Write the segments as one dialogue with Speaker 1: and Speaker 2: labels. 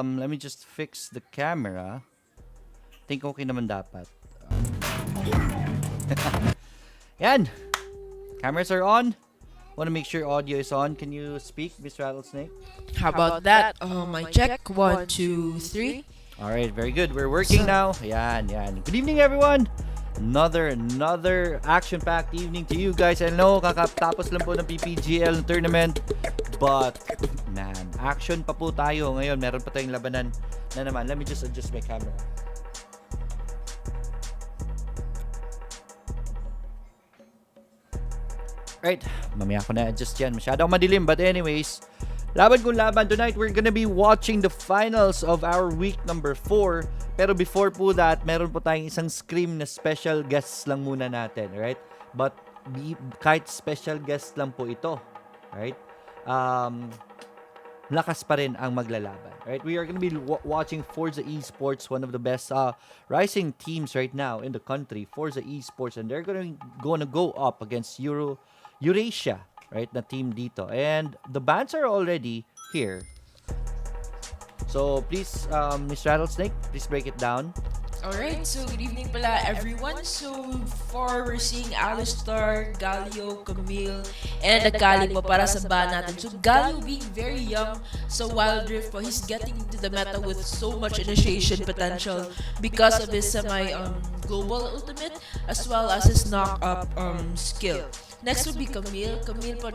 Speaker 1: let me just fix the camera. Think okay naman dapat. Yan. Cameras are on. Want to make sure audio is on. Can you speak, Miss Rattlesnake?
Speaker 2: How about that? My check. 1, 2, 3.
Speaker 1: All right, very good. We're working now. Yan. Good evening, everyone. Another action-packed evening to you guys. I know, kakatapos lang po ng PPGL tournament. But, man, action pa po tayo. Ngayon, meron pa tayong labanan na naman. Let me just adjust my camera. Right, mamaya ko na adjust yan. Masyadong madilim. But anyways, laban kung laban. Tonight, we're gonna be watching the finals of our week number 4. Pero before po that, meron po tayong isang scream na special guests lang muna natin. Right? But kahit special guest lang po ito. Right? Lakas pa rin ang maglalaban. Right? We are gonna be watching Forza Esports, one of the best rising teams right now in the country. Forza Esports. And they're gonna go up against Eurasia, right, na team dito. And the bands are already here. So, please, Miss Rattlesnake, please break it down.
Speaker 2: Alright, so good evening pala everyone. So far, we're seeing Alistar, Galio, Camille, and Akali po para sa ban natin. So Galio being very young sa Wild Rift po, he's getting into the meta with so much initiation potential because of his global ultimate as well as his knock-up skill. Next would be Camille. Camille po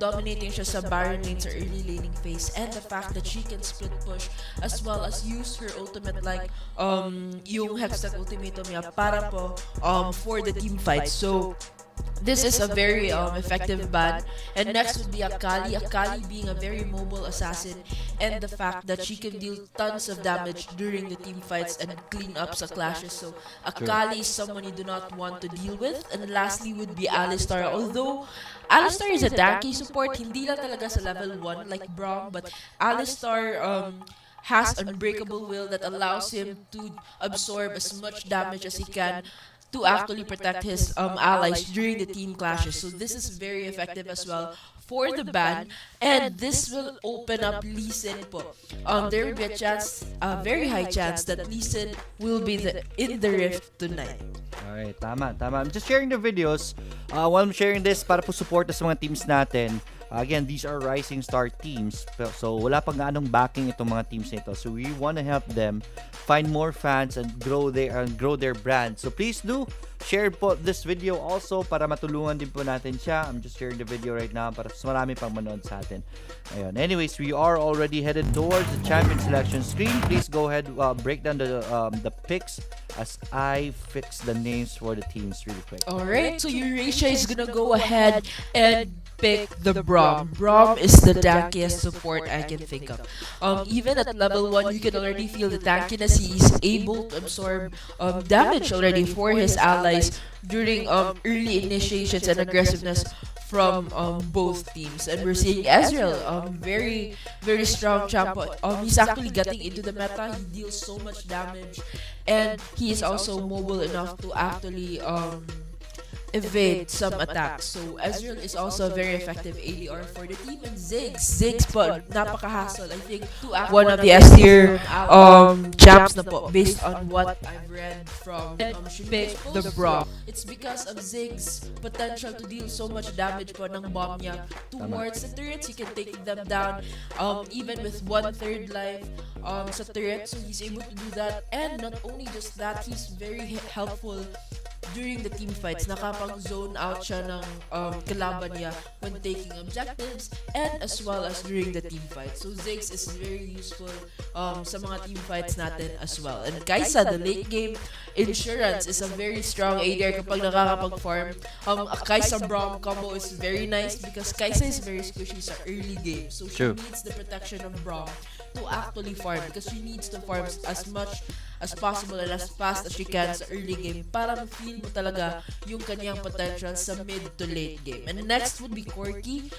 Speaker 2: dominating siya sa Baron lane sa early laning phase, and the fact that she can split push as well as use her ultimate like yung Hextech ultimatum niya para po for the team fight. So this is a very effective ban. And next would be Akali. Akali being a very mobile assassin, and the fact that she can deal tons of damage during the team fights and clean up sa clashes. So Akali is someone you do not want to deal with. And lastly would be Alistar. Although Alistar is a tanky support, hindi lang talaga sa level 1 like Braum, but Alistar has unbreakable will that allows him to absorb as much damage as he can to actually protect his allies during the team clashes. So this is very effective as well for the ban, and this will open up Lee Sin po. There will be a very high chance that Lee Sin will be in the Rift tonight.
Speaker 1: Alright, tama. I'm just sharing the videos. While I'm sharing this, para po support sa mga teams natin. Again, these are rising star teams. So, wala pang ganong backing itong mga teams nito. So, we want to help them find more fans and grow their brand. So, please do share po this video also para matulungan din po natin siya. I'm just sharing the video right now para mas marami pang manood sa atin. Ayun. Anyways, we are already headed towards the champion selection screen. Please go ahead, break down the picks as I fix the names for the teams really quick.
Speaker 2: Alright, so Eurasia is gonna go ahead and pick the Braum. Braum is the tankiest support I can think of. Even at level 1, you can already feel the tankiness. He is able to absorb damage already for his allies during early initiations and aggressiveness from both teams. And we're seeing Ezreal, very strong champion. He's actually getting into the meta. He deals so much damage, and he is also mobile enough to actually evade some attacks. So Ezreal is also a very effective ADR for the team. And Ziggs po, napaka-hassle. I think one of the S tier champs na po, based on what I've read from pick the Braum. It's because of Ziggs' potential to deal so much damage po ng bomb niya towards the turrets. He can take them down even with 1/3 life sa turret. So he's able to do that. And not only just that, he's very helpful during the team fights. Nakapag-zone out siya ng kalaban niya when taking objectives, and as well as during the team fights. So Ziggs is very useful sa mga team fights natin as well. And Kai'Sa, the late game insurance, is a very strong ADR kapag nakakapag-farm. Kai'Sa Braum combo is very nice because Kai'Sa is very squishy sa early game. So she needs the protection of Braum to actually farm, because she needs to farm as much as possible and as fast as she can sa early game para ma-feel mo talaga yung kanyang potential sa mid to late game. And next would be Corki.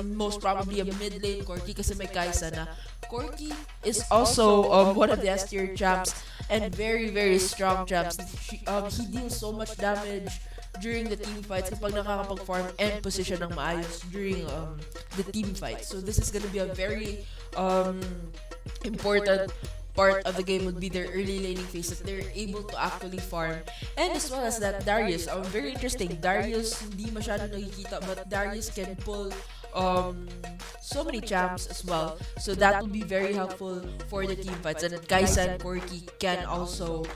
Speaker 2: Most probably a mid lane Corki kasi may Kai'Sa na. Corki is also one of the S tier champs and very strong champs. He deals so much damage during the team fights kapag nakakapag-farm and position ng maayos during the team fight. So this is gonna be a very important part of the game would be their early laning phase that they're able to actually farm. And as well as that, Darius, very interesting. Darius, hindi masyado nakikita, but Darius can pull um so many champs as well. So that will be very helpful for the team fights. And Kaisa and Corky can also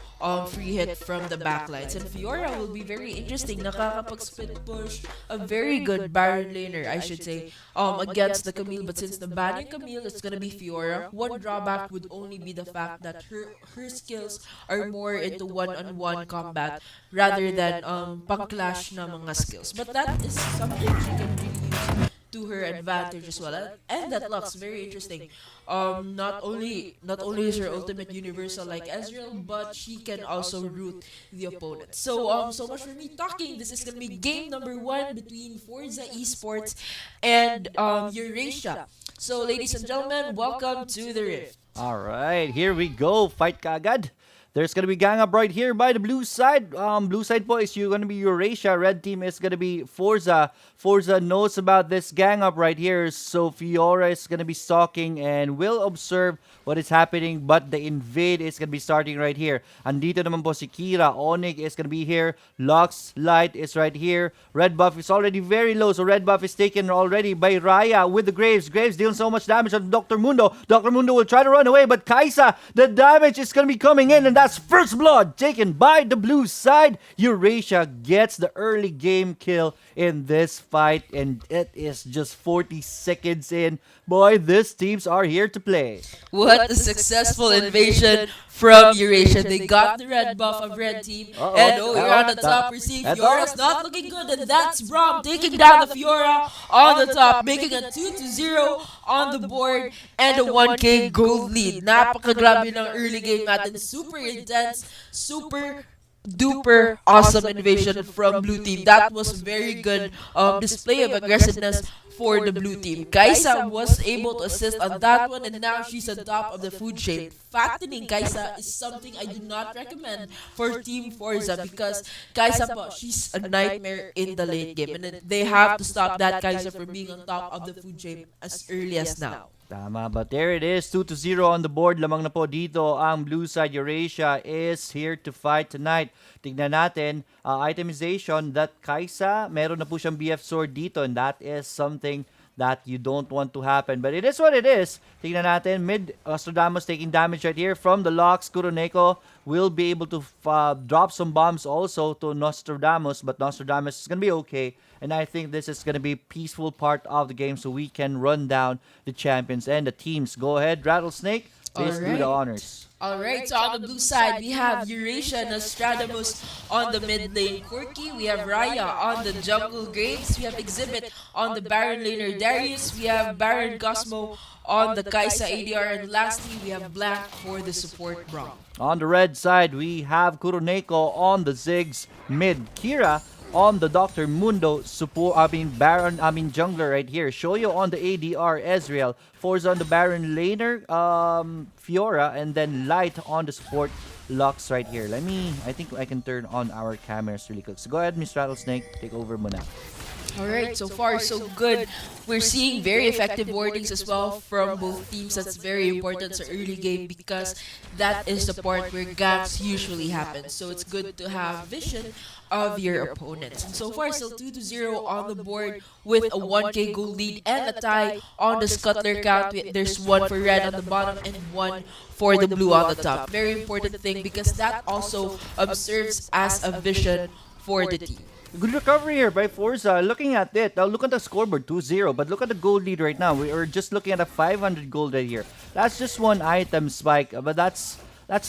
Speaker 2: free hit from the backlines. And Fiora will be very interesting. Nakakapag-split push. A very good Baron laner, I should say, against the Camille. But since the banning Camille, it's gonna be Fiora. One drawback would only be the fact that her skills are more into one-on-one combat rather than pang-clash na mga skills. But that is something she can really use to her advantage as well. And that Lux, very interesting. Not only is her ultimate universal like Ezreal, but she can also root the opponent. So much for me talking. This is gonna be game number 1 between Forza Esports and Eurasia. So ladies and gentlemen, welcome to the Rift.
Speaker 1: All right, here we go. Fight kaagad. There's gonna be gang up right here by the blue side. Blue side po is gonna be Eurasia. Red team is gonna be Forza. Forza knows about this gang up right here. So Fiora is gonna be stalking and will observe what is happening. But the invade is gonna be starting right here. Andito naman po si Kira. Onig is gonna be here. Lux Light is right here. Red buff is already very low. So red buff is taken already by Raya with the Graves. Graves dealing so much damage on Dr. Mundo. Dr. Mundo will try to run away. But Kaisa, the damage is gonna be coming in. And that's first blood taken by the blue side. Eurasia gets the early game kill in this fight, and it is just 40 seconds in. Boy, these teams are here to play.
Speaker 2: What a successful invasion from Eurasia. They got the red buff of red team. And you're on the top. We see Fiora's not looking good. And that's Braum taking down the Fiora on the top, making a 2-0 on the board and a 1k gold lead. Napakagrabe ng early game natin. Super intense, super duper awesome invasion from blue team. That was very good display of aggressiveness for the blue team. Kaisa was able to assist on that one, and now she's on top of the food chain. Fattening Kaisa is something I do not recommend for Team Forza, because Kaisa po, she's a nightmare in the late game, and they have to stop that Kaisa from being on top of the food chain as early as now.
Speaker 1: Tama, but there it is, 2-0 on the board. Lamang na po dito ang blue side. Eurasia is here to fight tonight. Tignan natin, itemization, that Kaisa, meron na po siyang BF sword dito, and that is something that you don't want to happen. But it is what it is. Tignan natin, mid, Nostradamus taking damage right here from the locks. Kuroneko will be able to drop some bombs also to Nostradamus, but Nostradamus is going to be okay. And I think this is going to be a peaceful part of the game so we can run down the champions and the teams. Go ahead, Rattlesnake. Please do the honors.
Speaker 2: Alright, so on the blue side, we have Eurasia and Nostradamus on the mid lane. Corky, we have Raya on the jungle. Graves, we have Exhibit on the Baron laner. Darius, we have Baron Cosmo on the Kaisa ADR. And lastly, we have Black for the support Braum.
Speaker 1: On the red side, we have Kuroneko on the Ziggs mid. Kira on the Dr. Mundo support, Baron, jungler right here. Shoyo on the ADR, Ezreal. Forza on the Baron laner, Fiora, and then Light on the support, Lux right here. I think I can turn on our cameras really quick. So go ahead, Miss Rattlesnake, take over muna.
Speaker 2: Alright, so far so good. We're seeing very effective wardings as well from both teams. That's very important sa early game because that is the part where ganks usually happen. So it's good to have vision of your opponents. And so far, still 2-0 on the board with a 1k gold lead and a tie on the scuttler count. There's one for red on the bottom and one for the blue on the top. Very important thing because that also serves as a vision for the team.
Speaker 1: Good recovery here by Forza. Looking at it, now look at the scoreboard, 2-0. But look at the gold lead right now. We are just looking at a 500 gold right here. That's just one item spike, but that's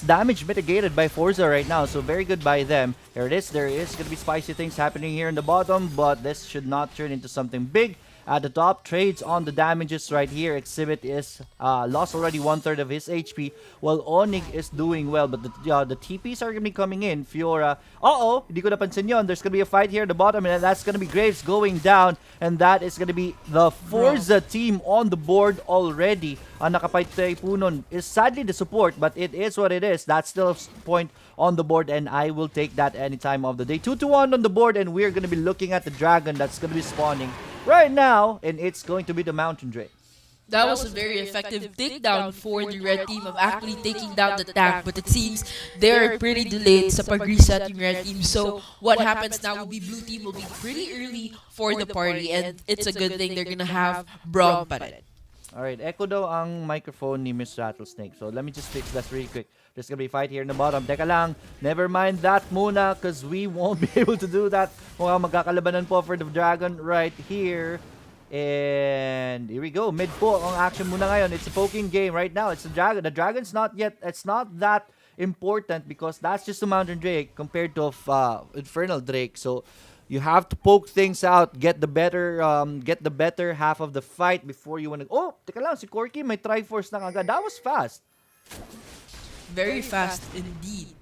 Speaker 1: damage mitigated by Forza right now. So very good by them. There it is. There is going to be spicy things happening here in the bottom, but this should not turn into something big. At the top, trades on the damages right here. Exhibit is lost already 1/3 of his HP, while Onig is doing well. But the TPs are going to be coming in. Fiora, hindi ko napansin yun. There's going to be a fight here at the bottom, and that's going to be Graves going down. And that is going to be the Forza team on the board already. Ang nakapaytay po nun is sadly the support, but it is what it is. That's still a point on the board, and I will take that any time of the day. 2-1 on the board, and we're going to be looking at the dragon that's going to be spawning right now, and it's going to be the Mountain Drake.
Speaker 2: That was a very effective takedown for the red team of actually taking down the tank, but it seems they're pretty delayed sa pag-reset yung red team. So what happens now will be blue team will be pretty early for the party, and it's a good thing they're gonna have Braum pa rin.
Speaker 1: Alright, echo daw ang microphone ni Miss Rattlesnake. So let me just fix that really quick. There's gonna be fight here in the bottom. Teka lang, never mind that muna because we won't be able to do that. Mukhang magkakalabanan po for the dragon right here. And here we go. Mid po ang action muna ngayon. It's a poking game right now. It's the dragon. The dragon's not yet, it's not that important because that's just a mountain drake compared to infernal drake. So you have to poke things out, get the better half of the fight before you wanna. Oh, teka lang, si Corky may Triforce na kagad. That was fast.
Speaker 2: Very fast indeed.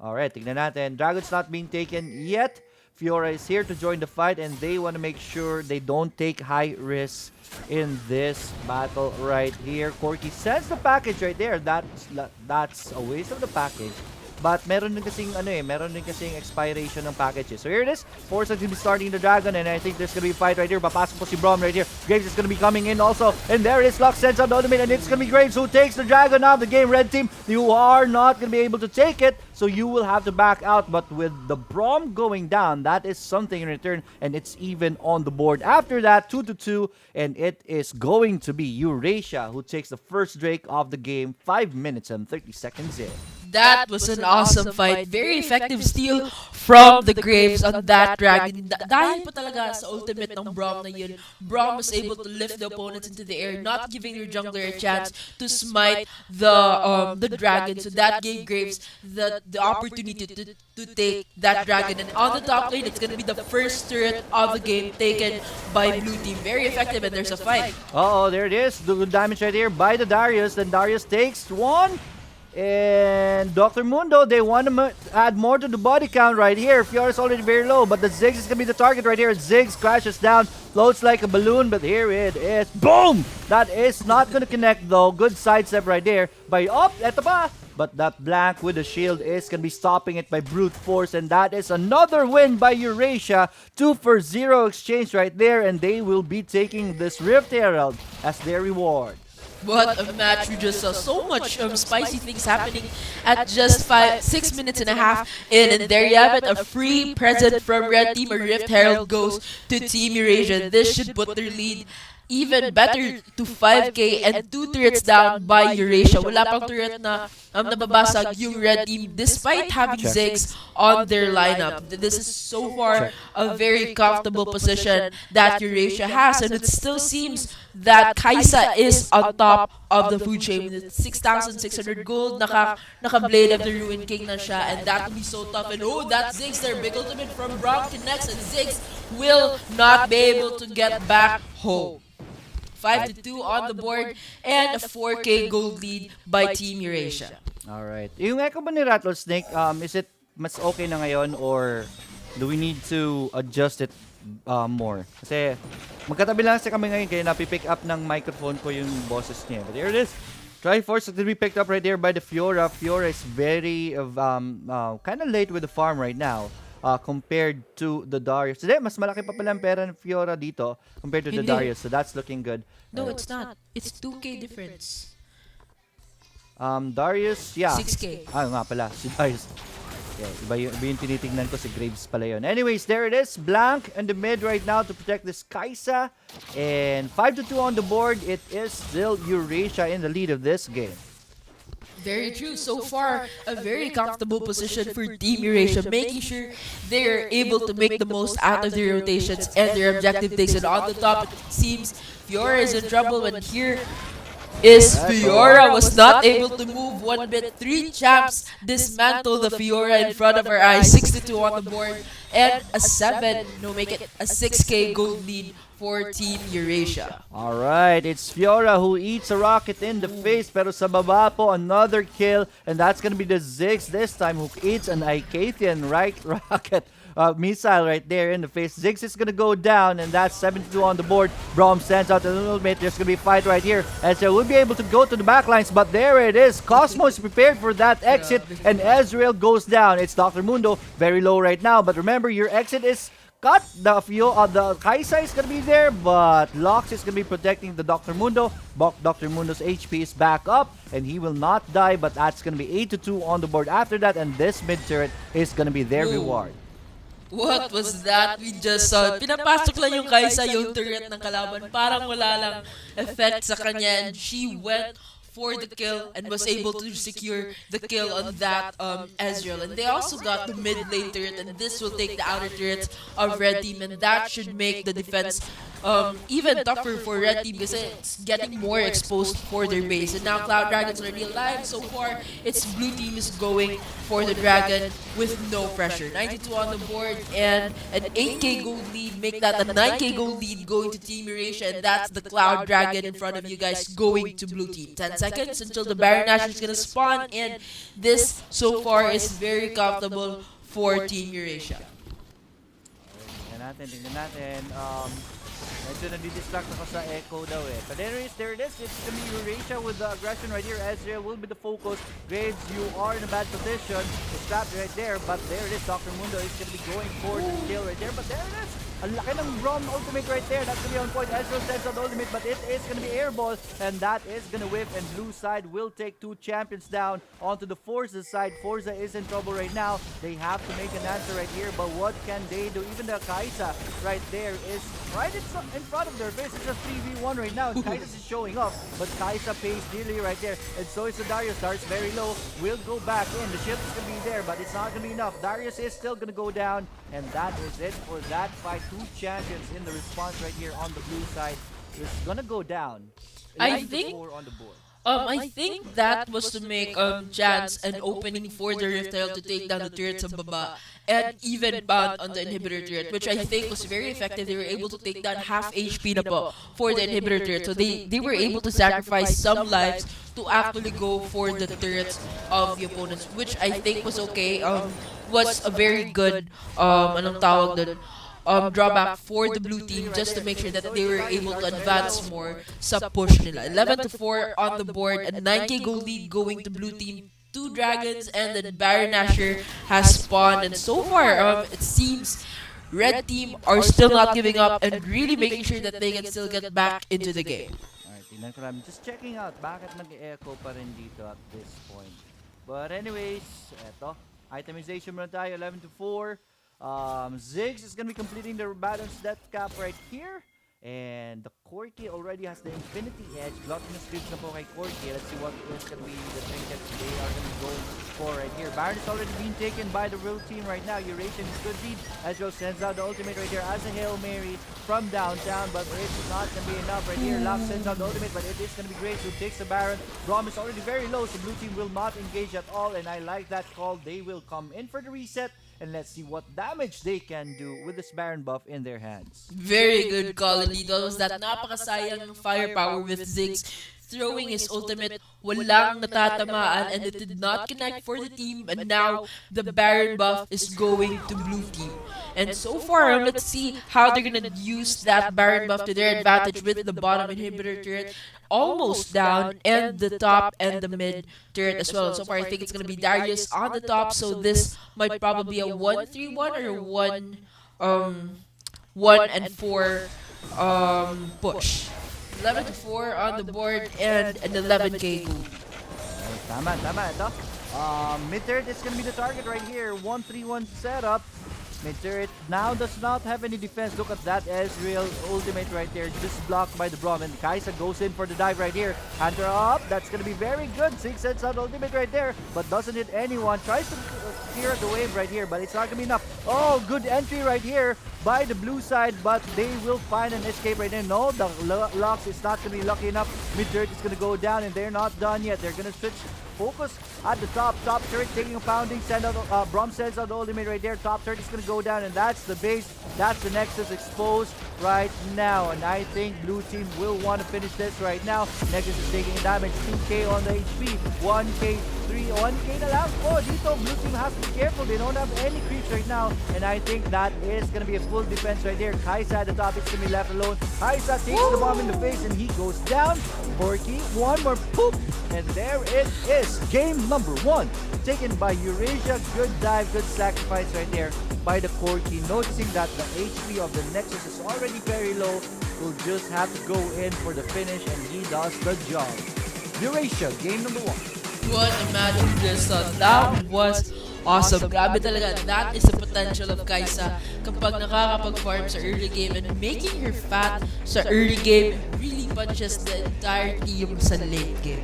Speaker 1: Alright, tignan natin. Dragon's not being taken yet. Fiora is here to join the fight and they want to make sure they don't take high risks in this battle right here. Corky sends the package right there. That's a waste of the package. But meron din kasing expiration ng packages. So here it is. Forza to be starting the dragon and I think there's gonna be a fight right here. Papasok po si Braum right here. Graves is gonna be coming in also. And there it is. Lux sends out the ultimate and it's gonna be Graves who takes the dragon out of the game. Red team, you are not gonna be able to take it. So you will have to back out. But with the Braum going down, that is something in return. And it's even on the board. After that, 2-2. And it is going to be Eurasia who takes the first Drake of the game. 5 minutes and 30 seconds in.
Speaker 2: That was an awesome fight. Very effective steal from the Graves on that dragon. Dahil po talaga sa ultimate ng Braum na yun, Braum was able to lift the opponents into the air, not giving their jungler a chance to smite the dragon. So that gave Graves the opportunity to take that dragon. And on the top lane, it's gonna be the first turret of the game taken by blue team. Very effective, and there's a fight.
Speaker 1: Uh-oh, there it is. The good damage right here by the Darius. Then Darius takes one. And Dr. Mundo, they want to add more to the body count right here. Fiora's already very low, but the Ziggs is going to be the target right here. Ziggs crashes down, floats like a balloon, but here it is. Boom! That is not going to connect though. Good sidestep right there. Eto pa! But that blank with the shield is going to be stopping it by brute force. And that is another win by Eurasia. 2-for-0 exchange right there. And they will be taking this Rift Herald as their reward.
Speaker 2: What a match. We just saw so much spicy things happening at just 6 minutes and a half in. And there you have it, a free present from Red Team. A Rift Herald goes to Team Eurasia. This should put their lead even better to 5k and 2 turrets down by Eurasia. Wala pang turret na nababasag yung Red Team despite having Ziggs on their lineup. This is so far a very comfortable position that Eurasia has, and it still seems that Kaisa is on top of the food chain. With 6,600 gold, naka-Blade of the Ruin King na siya, and that will be so tough. And oh, that Ziggs there, big ultimate from Braum connects, and Ziggs will not be able to get back home. 5-2 on the board and a 4k gold lead by Team Eurasia.
Speaker 1: Alright. Yung echo ba ni Rattlesnake, is it mas okay na ngayon or do we need to adjust it more? Kasi magkatabi lang kasi kami ngayon kaya napipick up ng microphone ko yung bosses niya. But there it is. Triforce that we picked up right there by the Fiora. Fiora is very kind of late with the farm right now. Compared to the Darius. Today, mas malaki pa pala ang pera ng Fiora dito compared to the Darius. So that's looking good.
Speaker 2: No, it's not. It's 2k difference.
Speaker 1: Darius, yeah.
Speaker 2: 6k.
Speaker 1: Nga pala, si Darius. Yeah, iba yung tinitingnan ko, si Graves pala yun. Anyways, there it is. Blank in the mid right now to protect this Kaisa. And 5-2 on the board. It is still Eurasia in the lead of this game.
Speaker 2: Very true. So far, a very comfortable position for Team Eurasia, making sure they're able to make the most out of their rotations and their objective takes. And on the top, it seems Fiora is in trouble, and here is Fiora was not able to move one bit. 3 champs dismantle the Fiora in front of our eyes. 6-2 on the board and a 6k gold lead for Team Eurasia.
Speaker 1: Alright, it's Fiora who eats a rocket in the face, pero sa baba po, another kill, and that's gonna be the Ziggs this time who eats an Icathian rocket missile right there in the face. Ziggs is gonna go down, and that's 72 on the board. Braum sends out a little bit. There's gonna be a fight right here, and so we'll be able to go to the backlines, but there it is. Cosmo is prepared for that exit, and Ezreal goes down. It's Dr. Mundo, very low right now, but remember, your exit is cut. The Kaisa is gonna be there, but Lox is gonna be protecting the Dr. Mundo. Dr. Mundo's HP is back up, and he will not die, but that's gonna be 8-2 on the board after that, and this mid turret is gonna be their reward.
Speaker 2: What was that we just saw? Pinapasok lang yung Kaisa yung turret ng kalaban. Parang wala lang effect sa kanya, and she went for the kill and was able to secure the kill on that Ezreal. And they also got the mid lane turret, and this will take the outer turrets of Red Team, and that should make the defense even tougher for Red Team because it's getting more exposed for their base. And now Cloud Dragon's already alive. So far, it's Blue Team is going for the Dragon with no pressure. 92 on the board and an 8k gold lead. Make that a 9k gold lead going to Team Eurasia, and that's the Cloud Dragon in front of you guys going to Blue Team. 10 seconds until the Baron Nashor is gonna spawn, and this so far is very comfortable for Team Eurasia.
Speaker 1: Tingnan natin. Medyo nadidistract ako sa echo daw eh. But anyways, there it is. It's gonna be Eurasia with the aggression right here. Ezreal will be the focus. Graves, you are in a bad position. It's trapped right there, but there it is. Dr. Mundo is gonna be going for the kill right there, but there it is. Ang laki ng Braum ultimate right there. That's gonna be on point. Ezreal sends out the ultimate, but it is gonna be airball, and that is gonna whip, and blue side will take 2 champions down onto the Forza side. Forza is in trouble right now. They have to make an answer right here, but what can they do? Even the Kaisa right there is right in front of their face. It's a 3v1 right now, and Kaisa is showing up, but Kaisa pays dearly right there, and so is the Darius. Darius very low, will go back in. The shield is gonna be there, but it's not gonna be enough. Darius is still gonna go down, and that is it for that fight. 2 champions in the response right here on the blue side is gonna go down.
Speaker 2: I think
Speaker 1: on the board.
Speaker 2: I think that was to make chance and opening for the Riftail to take down the turrets of Baba and even bound on the inhibitor turret, which I think was very effective. They were able to take down half HP na po for the inhibitor turret. So they were able to sacrifice some lives to actually go for the turrets of the opponents, which I think was okay. Was a very good anong tawag dun, drawback for the blue team, just to make sure that they were able to advance more sa push nila. 11-4 on the board, a 9k gold lead going to blue team. 2 dragons, and then Baron Nashor has spawned, and so far it seems Red Team are still not giving up and really making sure that they can still get back into the game.
Speaker 1: Alright, tingnan ko lang. Just checking out bakit nag-echo pa rin dito at this point. But anyways, eto. Itemization muna tayo, 11-4. Ziggs is gonna be completing the balanced death cap right here. And the Corki already has the Infinity Edge. Gluttonous Creeps na po kay Corki. Let's see what is gonna be the trinkets they are gonna be going for right here. Baron is already being taken by the real team right now. Eurasian is good lead. Ezreal sends out the ultimate right here as a Hail Mary from downtown, but it's not gonna be enough right here. Lux sends out the ultimate, but it is gonna be great. Who takes the Baron. Braum is already very low, so blue team will not engage at all, and I like that call. They will come in for the reset. And let's see what damage they can do with this Baron buff in their hands.
Speaker 2: Very good call indeed. That was that napakasayang firepower with Ziggs throwing his ultimate, walang natatamaan, and it did not connect for the team, and now the Baron buff is going to blue team. And so far, let's see how they're gonna use that Baron buff to their advantage with the bottom inhibitor turret almost down, and the top and the mid turret as well. So far, I think it's gonna be Darius on the top, so this might probably be a 1-3-1 or 1-4 push. 11-4 on the board and an 11k gold.
Speaker 1: Tama. Ito. Mid turret is gonna be the target right here. 1-3-1 setup. Mid turret now does not have any defense. Look at that Ezreal ultimate right there, just blocked by the Braum, and Kaisa goes in for the dive right here. Hunter up, that's gonna be very good. Ziggs sends out ultimate right there, but doesn't hit anyone. Tries to clear the wave right here, but it's not gonna be enough. Oh, good entry right here by the blue side, but they will find an escape right there. No, the Lux is not gonna be lucky enough. Mid turret is gonna go down, and they're not done yet. They're gonna switch focus at the top turret, taking a pounding. Braum sends out the ultimate right there. Top turret is gonna go down, and that's the base. That's the Nexus exposed right now, and I think blue team will want to finish this right now. Nexus is taking damage, 2k on the HP, 1k, 3 3. 1k na lang po dito. Blue team has to be careful. They don't have any creeps right now. And I think that is going to be a full defense right there. Kaisa at the top. It's going to be left alone. Kaisa takes the bomb in the face and he goes down. Porky, one more poop. And there it is. Game number 1. Taken by Eurasia. Good dive, good sacrifice right there by the Corky. Noticing that the HP of the Nexus is already very low. Will just have to go in for the finish and he does the job. Eurasia, game number 1.
Speaker 2: What a match we just saw. That was awesome. Grabe talaga. That is the potential of Kaisa kapag nakakapag-farm sa early game and making her fat sa early game really punches the entire team sa late game.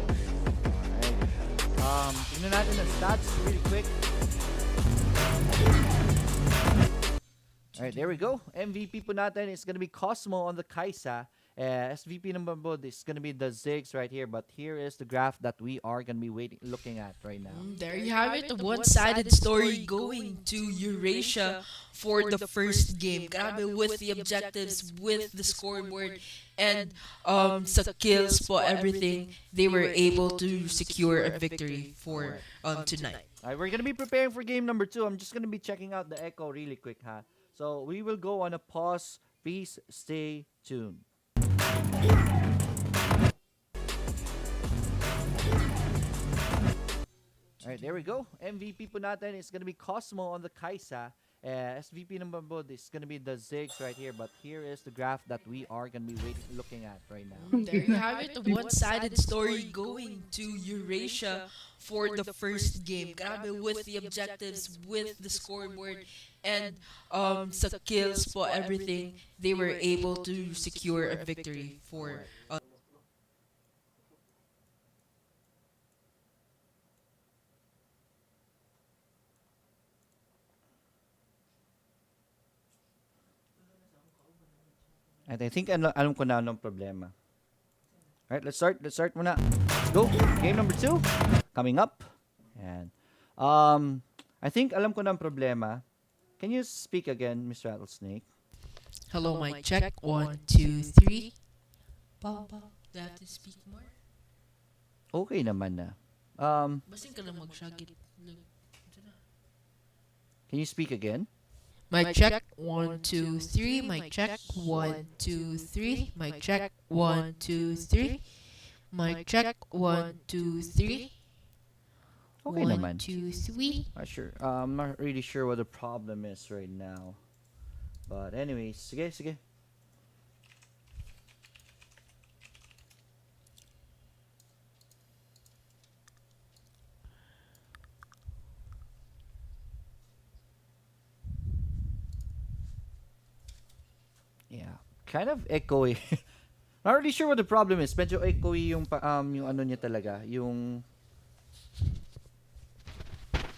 Speaker 1: Alright. Tingnan natin ang stats really quick. Alright, there we go. MVP po natin is gonna be Cosmo on the Kaisa. SVP number one is gonna be the Ziggs right here, but here is the graph that we are gonna be looking at right now.
Speaker 2: There you have it, a one-sided story going to Eurasia for the first game. Grabe with the objectives, with the scoreboard, and sa kills po, everything, they were able to secure a victory for tonight.
Speaker 1: Alright, we're gonna be preparing for game number 2. I'm just gonna be checking out the echo really quick, ha. So we will go on a pause. Please stay tuned. Alright, there we go. MVP po natin is gonna be Cosmo on the Kaisa. SVP number one is gonna be the Ziggs right here, but here is the graph that we are gonna be looking at right now.
Speaker 2: There you have it, a one-sided story going to Eurasia for the first game. Grabe with the objectives, with the scoreboard, and sa kills po, everything, they were able to secure a victory for
Speaker 1: And I think alam ko na anong problema. Alright, let's start. Let's start muna. Let's go. Game number 2 coming up. And I think alam ko na ang problema. Can you speak again, Mr. Rattlesnake?
Speaker 2: Hello, mic check. 1, 2, 3. Pau. Do I have to speak more?
Speaker 1: Okay naman na.
Speaker 2: Basing ka lang mag-shagit.
Speaker 1: Can you speak again?
Speaker 2: Mic check. 1, 2, 3. Mic check. 1, 2, 3. Mic check. 1, 2, 3. Mic check. 1, 2, 3.
Speaker 1: Okay naman.
Speaker 2: 1, 2, 3.
Speaker 1: Not sure. I'm not really sure what the problem is right now. But anyways, sige. Yeah, kind of echoey. Not really sure what the problem is. Medyo echoey yung ano niya talaga, yung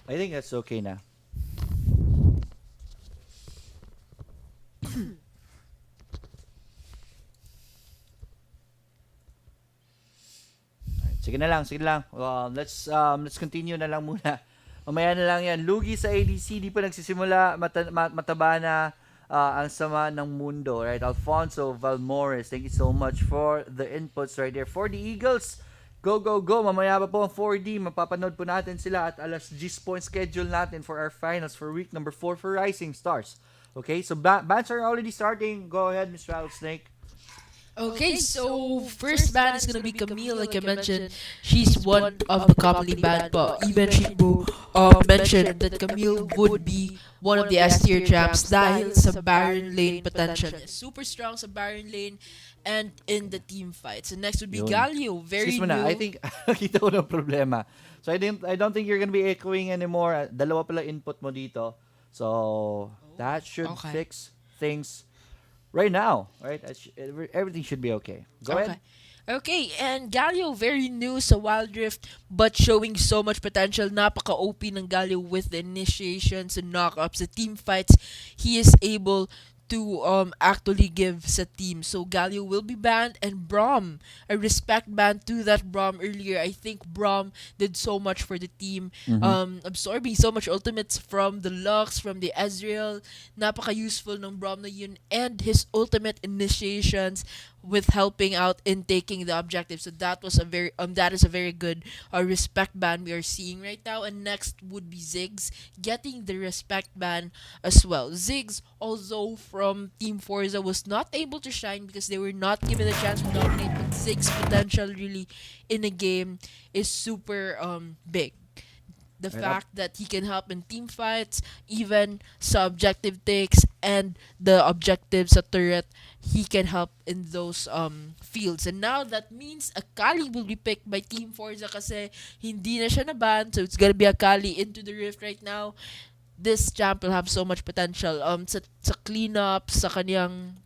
Speaker 1: I think that's okay na. Sige na lang. Let's continue na lang muna. Mamaya na lang yan. Lugi sa ADC, di pa nagsisimula. Mataba na ang sama ng mundo. Right? Alfonso Valmores, thank you so much for the inputs right there. For the Eagles, go. Mamaya pa po ang 4D. Mapapanood po natin sila at alas 10 po ang schedule natin for our finals for week number 4 for Rising Stars. Okay, so bans are already starting. Go ahead, Mr. Rattlesnake.
Speaker 2: Okay, so first ban is gonna be Camille, like I mentioned. She's one of the commonly banned, but even Shibu mentioned that Camille would be one of the S tier champs dahil sa Baron lane potential. Super strong sa Baron lane and in the team fights. And next would be Galio, very
Speaker 1: new. I think kita ko ng problema. So I don't think you're gonna be echoing anymore. Dalawa pala input mo dito. So that should fix things right now, right? Everything should be okay. Go ahead.
Speaker 2: Okay, and Galio, very new sa Wild Rift, but showing so much potential. Napaka-OP ng Galio with the initiations and knockups, the team fights. He is able to actually give sa team. So Galio will be banned, and Brom, a respect ban to that Brom earlier. I think Brom did so much for the team,
Speaker 1: Mm-hmm.
Speaker 2: absorbing so much ultimates from the Lux, from the Ezreal. Napaka-useful ng Brom na yun, and his ultimate initiations with helping out in taking the objective. So that is a very good respect ban we are seeing right now. And next would be Ziggs getting the respect ban as well. Ziggs, although from Team Forza, was not able to shine because they were not given a chance to dominate, but Ziggs' potential really in a game is super big. The
Speaker 1: Right up.
Speaker 2: fact that he can help in team fights, even subjective takes, and the objectives sa turret, he can help in those fields. And now that means Akali will be picked by Team Forza kasi hindi na siya naban, so it's gonna be Akali into the rift right now. This champ will have so much potential sa cleanup, sa kanyang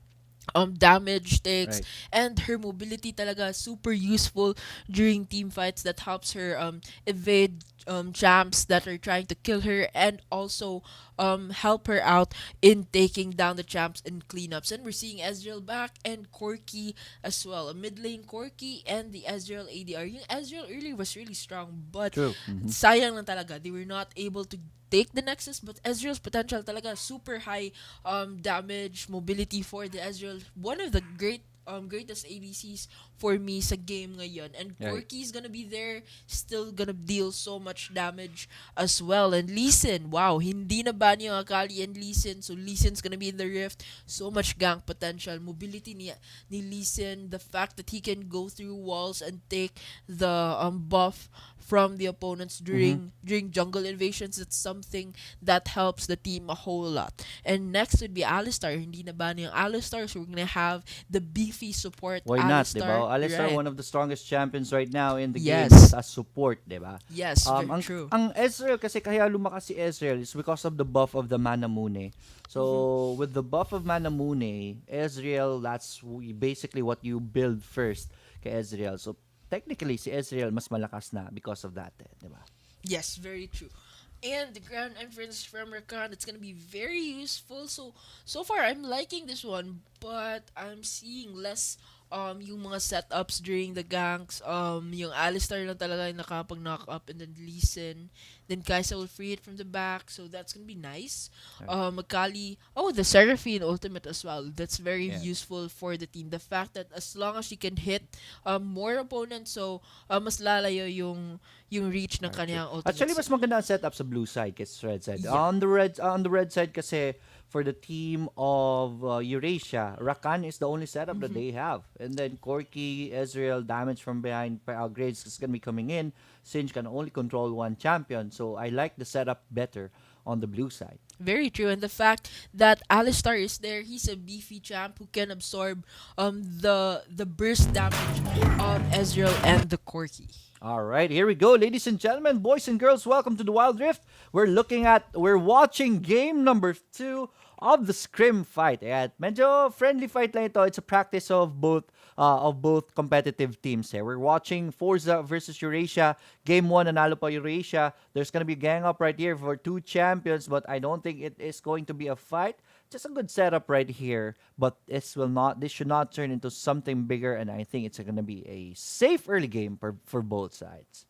Speaker 2: damage takes,
Speaker 1: Right.
Speaker 2: and her mobility talaga super useful during team fights that helps her evade champs that are trying to kill her, and also help her out in taking down the champs in cleanups. And we're seeing Ezreal back and Corki as well, a mid lane Corki and the Ezreal ADR. Yung Ezreal earlier was really strong, but
Speaker 1: True. Mm-hmm.
Speaker 2: sayang lang talaga they were not able to take the Nexus. But Ezreal's potential talaga super high damage, mobility for the Ezreal. One of the greatest ADCs for me sa game ngayon. And
Speaker 1: Right.
Speaker 2: Corki is gonna be there, still gonna deal so much damage as well. And Lee Sin, wow, hindi na ban yung Akali and Lee Sin. So Lee Sin's gonna be in the rift. So much gank potential. Mobility ni Lee Sin, the fact that he can go through walls and take the buff from the opponents during jungle invasions, that's something that helps the team a whole lot. And next would be Alistar. Hindi na ban yung Alistar, so we're gonna have the beefy support
Speaker 1: Why not,
Speaker 2: Alistar.
Speaker 1: diba? Alistar,
Speaker 2: Right.
Speaker 1: one of the strongest champions right now in the
Speaker 2: Yes.
Speaker 1: game as support, diba?
Speaker 2: Yes, very
Speaker 1: Ang,
Speaker 2: true.
Speaker 1: ang Ezreal, kasi kaya lumakas si Ezreal is because of the buff of the Manamune. So, with the buff of Manamune, Ezreal, that's basically what you build first kay Ezreal. So, technically, si Ezreal mas malakas na because of that, diba?
Speaker 2: Yes, very true. And the ground inference from Rakan, it's gonna be very useful. So far I'm liking this one, but I'm seeing less yung mga setups during the ganks. Yung Alistar lang talaga yung nakapag-knock up, and then Lee Sin. Then Kaisa will free it from the back, so that's gonna be nice.
Speaker 1: Right.
Speaker 2: Akali, the Seraphine ultimate as well. That's very
Speaker 1: Yeah.
Speaker 2: useful for the team. The fact that as long as she can hit more opponents, so mas lalayo yung reach ng kanyang ultimate.
Speaker 1: Actually, mas maganda ang setup sa blue side kaysa red side.
Speaker 2: Yeah.
Speaker 1: On the red side kasi for the team of Eurasia, Rakan is the only setup that they have. And then Corki, Ezreal, damage from behind, Graves is gonna be coming in. Singe can only control one champion. So I like the setup better on the blue side.
Speaker 2: Very true, and the fact that Alistar is there, he's a beefy champ who can absorb the burst damage of Ezreal and the Corki.
Speaker 1: All right, here we go, ladies and gentlemen, boys and girls. Welcome to the Wild Rift. We're watching game number 2 of the scrim fight. Ayan, medyo friendly fight lang ito. It's a practice of both competitive teams. We're watching Forza versus Eurasia. Game 1, nanalo pa Eurasia. There's gonna be gang up right here for 2 champions, but I don't think it is going to be a fight. Just a good setup right here, but this should not turn into something bigger, and I think it's gonna be a safe early game for both sides.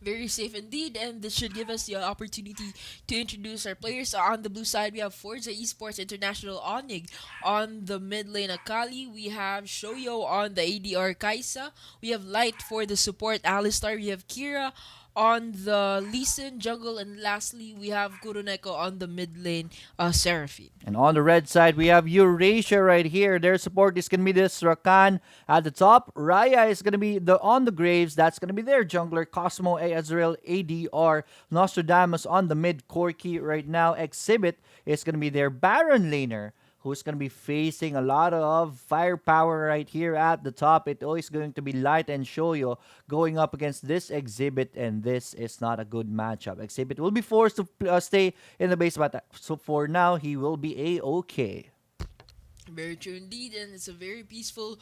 Speaker 2: Very safe indeed, and this should give us the opportunity to introduce our players. On the blue side, we have Forza Esports International Onig. On the mid lane, Akali. We have Shoyo on the ADR, Kaisa. We have Light for the support, Alistar. We have Kira on the Lee Sin jungle, and lastly, we have Kuruneko on the mid lane, Seraphine.
Speaker 1: And on the red side, we have Eurasia right here. Their support is going to be this Rakan at the top. Raya is going to be on the Graves. That's going to be their jungler. Cosmo, Ezreal, ADR. Nostradamus on the mid. Corki right now. Exhibit is going to be their Baron laner, who's going to be facing a lot of firepower right here at the top. It always going to be Light and Shoyo going up against this Exhibit, and this is not a good matchup. Exhibit will be forced to stay in the base, but so for now, he will be A-okay.
Speaker 2: Very true indeed, and it's a very peaceful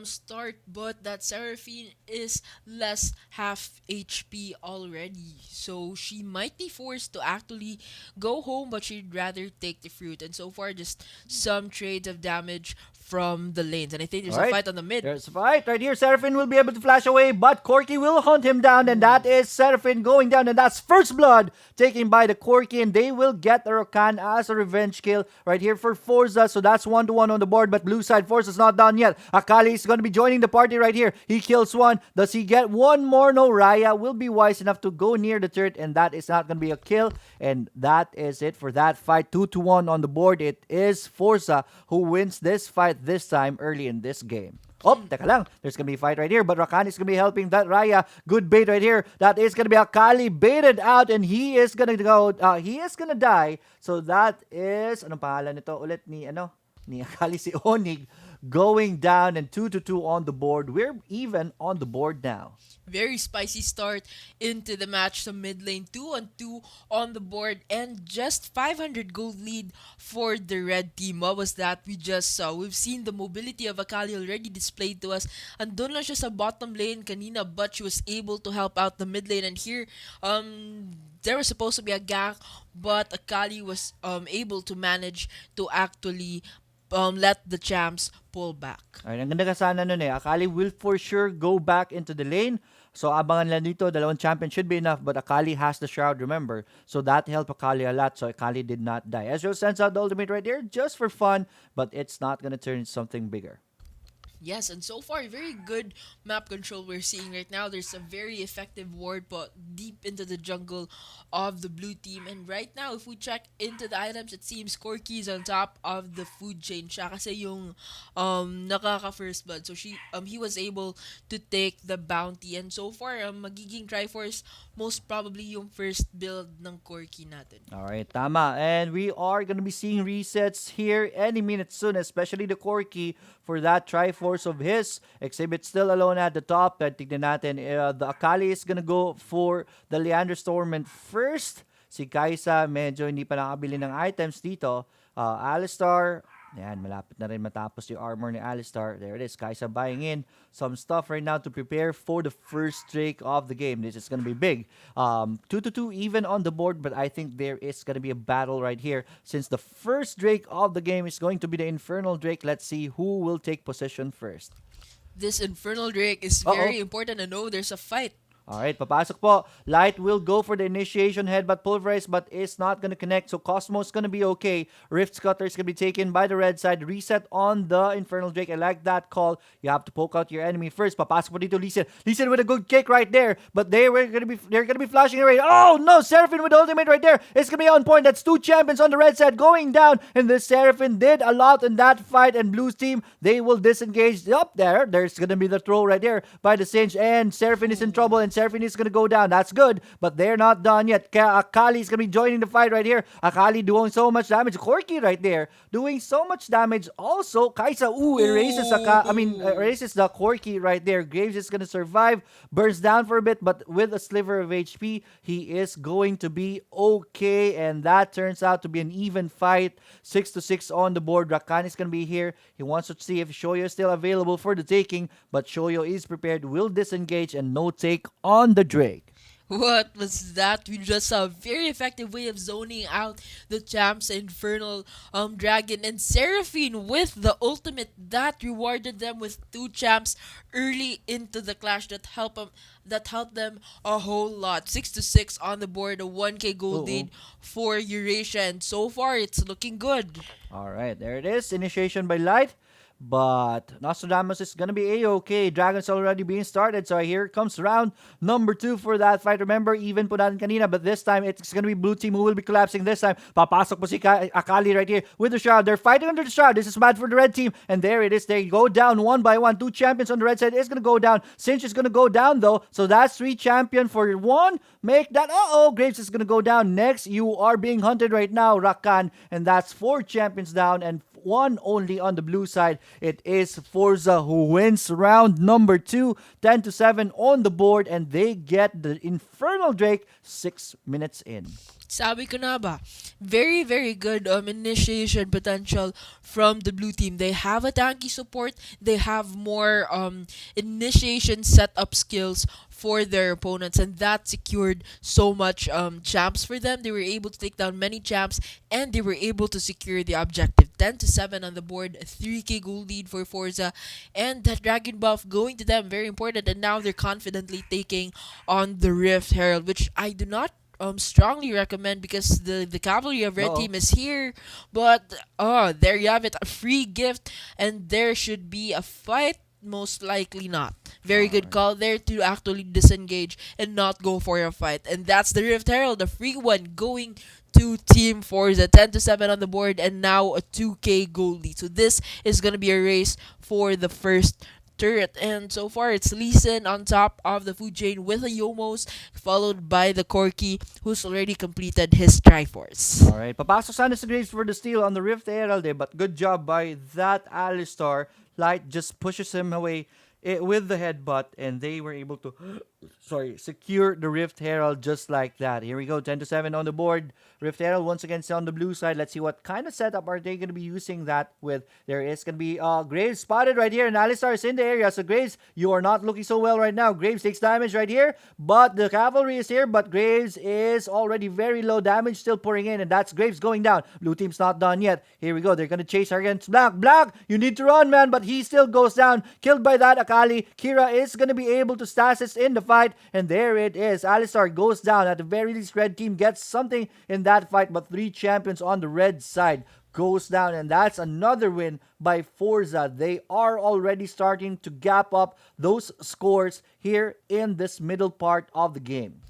Speaker 2: start. But that Seraphine is less half HP already, so she might be forced to actually go home, but she'd rather take the fruit. And so far, just some trades of damage from the lanes, and I think there's a
Speaker 1: Alright.
Speaker 2: fight on the mid.
Speaker 1: There's a fight right here. Seraphine will be able to flash away, but Corki will hunt him down, and that is Seraphine going down, and that's first blood taken by the Corki, and they will get the Rakan as a revenge kill right here for Forza. So that's 1-1 on the board, but blue side Forza's not done yet. Akali is going to be joining the party right here. He kills one. Does he get one more? No, Raya will be wise enough to go near the turret, and that is not going to be a kill. And that is it for that fight. 2-1 on the board. It is Forza who wins this fight this time early in this game. Oh, teka lang. There's gonna be a fight right here, but Rakan is gonna be helping that Raya. Good bait right here. That is gonna be Akali baited out, and he is gonna go. He is gonna die. So that is anong pangalan nito ulit ni Akali, si Onig, going down, and 2-2 on the board. We're even on the board now.
Speaker 2: Very spicy start into the match. Some mid lane 2-2 on the board, and just 500 gold lead for the red team. What was that we just saw? We've seen the mobility of Akali already displayed to us. Andun lang siya sa bottom lane kanina, but she was able to help out the mid lane. And here, there was supposed to be a gank, but Akali was able to manage to actually let the champs pull back.
Speaker 1: Alright, ang ganda ka sana nun eh. Akali will for sure go back into the lane. So abangan lang dito, dalawang champion should be enough, but Akali has the shroud, remember. So that helped Akali a lot, so Akali did not die. Ezreal sends out the ultimate right there just for fun, but it's not gonna turn into something bigger.
Speaker 2: Yes, and so far, very good map control we're seeing right now. There's a very effective ward put deep into the jungle of the blue team. And right now, if we check into the items, it seems Corki is on top of the food chain. Siya kasi yung nakaka-first blood. So he was able to take the bounty. And so far, magiging Triforce most probably yung first build ng Corki natin.
Speaker 1: Alright, tama. And we are gonna be seeing resets here any minute soon, especially the Corki for that Triforce of his. Exhibit still alone at the top. Tignan natin, the Akali is gonna go for the Leander Stormant first. Si Kaisa medyo hindi pa nakabili ng items dito. Alistar, yan, malapit na rin matapos yung armor ni Alistar. There it is, Kaisa buying in some stuff right now to prepare for the first Drake of the game. This is gonna be big. 2-2 even on the board, but I think there is gonna be a battle right here. Since the first Drake of the game is going to be the Infernal Drake, let's see who will take possession first.
Speaker 2: This Infernal Drake is very important to know there's a fight.
Speaker 1: Alright, papasok po. Light will go for the initiation headbutt pulverize, but is not gonna connect. So Cosmo's gonna be okay. Rift Scutter is gonna be taken by the red side. Reset on the Infernal Drake. I like that call. You have to poke out your enemy first. Papasok po dito Lee Sin. Lee Sin with a good kick right there. But they're gonna be flashing away. Oh no! Seraphine with the ultimate right there. It's gonna be on point. That's two champions on the red side going down. And the Seraphine did a lot in that fight. And Blue's team, they will disengage. Up there. There's gonna be the throw right there by the Singe. And Seraphine is in trouble. And Seraphine is gonna go down. That's good, but they're not done yet. Akali is gonna be joining the fight right here. Akali doing so much damage. Corki right there doing so much damage. Also, Kaisa erases erases the Corki right there. Graves is gonna survive, burns down for a bit, but with a sliver of HP, he is going to be okay. And that turns out to be an even fight. 6-6 on the board. Rakan is gonna be here. He wants to see if Shoyo is still available for the taking, but Shoyo is prepared, will disengage, and no take on the Drake.
Speaker 2: What was that? We just saw a very effective way of zoning out the champs, Infernal Dragon, and Seraphine with the ultimate that rewarded them with two champs early into the clash that helped them a whole lot. 6-6 on the board, a 1k gold lead for Eurasia, and so far it's looking good.
Speaker 1: Alright, there it is. Initiation by Light. But Nostradamus is gonna be a-okay. Dragon's already being started. So here comes round number 2 for that fight. Remember, even po natin kanina, but this time it's gonna be blue team who will be collapsing this time. Papasok po si Akali right here with the shroud. They're fighting under the shroud. This is bad for the red team. And there it is. They go down one by one. Two champions on the red side is gonna go down. Sinch is gonna go down though. So that's 3 champion for 1. Make that. Graves is gonna go down. Next, you are being hunted right now, Rakan. And that's 4 champions down and 1 only on the blue side. It is Forza who wins round number 2, 10-7 on the board, and they get the Infernal Drake 6 minutes in.
Speaker 2: Sabi ko na ba, very very good initiation potential from the blue team. They have a tanky support. They have more initiation setup skills for their opponents, and that secured so much champs for them. They were able to take down many champs, and they were able to secure the objective. 10-7 on the board, a 3k goal lead for Forza, and that dragon buff going to them, very important. And now they're confidently taking on the Rift Herald, which I do not strongly recommend because the cavalry of red
Speaker 1: Uh-oh.
Speaker 2: team is here. But there you have it, a free gift, and there should be a fight. Most likely not. Very good
Speaker 1: Alright.
Speaker 2: call there to actually disengage and not go for a fight. And that's the Rift Herald, the free one going to Team Forza. 10-7 on the board, and now a 2k goal lead. So this is gonna be a race for the first turret. And so far, it's Leeson on top of the food chain with a Yomos, followed by the Corky, who's already completed his Triforce.
Speaker 1: Alright, papasok sana si Graves for the steal on the Rift Herald but good job by that Alistar. Light just pushes him away with the headbutt, and they were able to secure the Rift Herald just like that. Here we go, 10-7 on the board. Rift Herald once again on the blue side. Let's see what kind of setup are they going to be using that with. There is going to be Graves spotted right here, and Alistar is in the area. So Graves, you are not looking so well right now. Graves takes damage right here, but the cavalry is here, but Graves is already very low damage, still pouring in, and that's Graves going down. Blue team's not done yet. Here we go, they're going to chase her against Black. Black, you need to run, man, but he still goes down. Killed by that Akali. Kira is going to be able to stasis in the fight, and there it is. Alistar goes down. At the very least, red team gets something in that fight, but 3 champions on the red side goes down, and that's another win by Forza. They are already starting to gap up those scores here in this middle part of the game.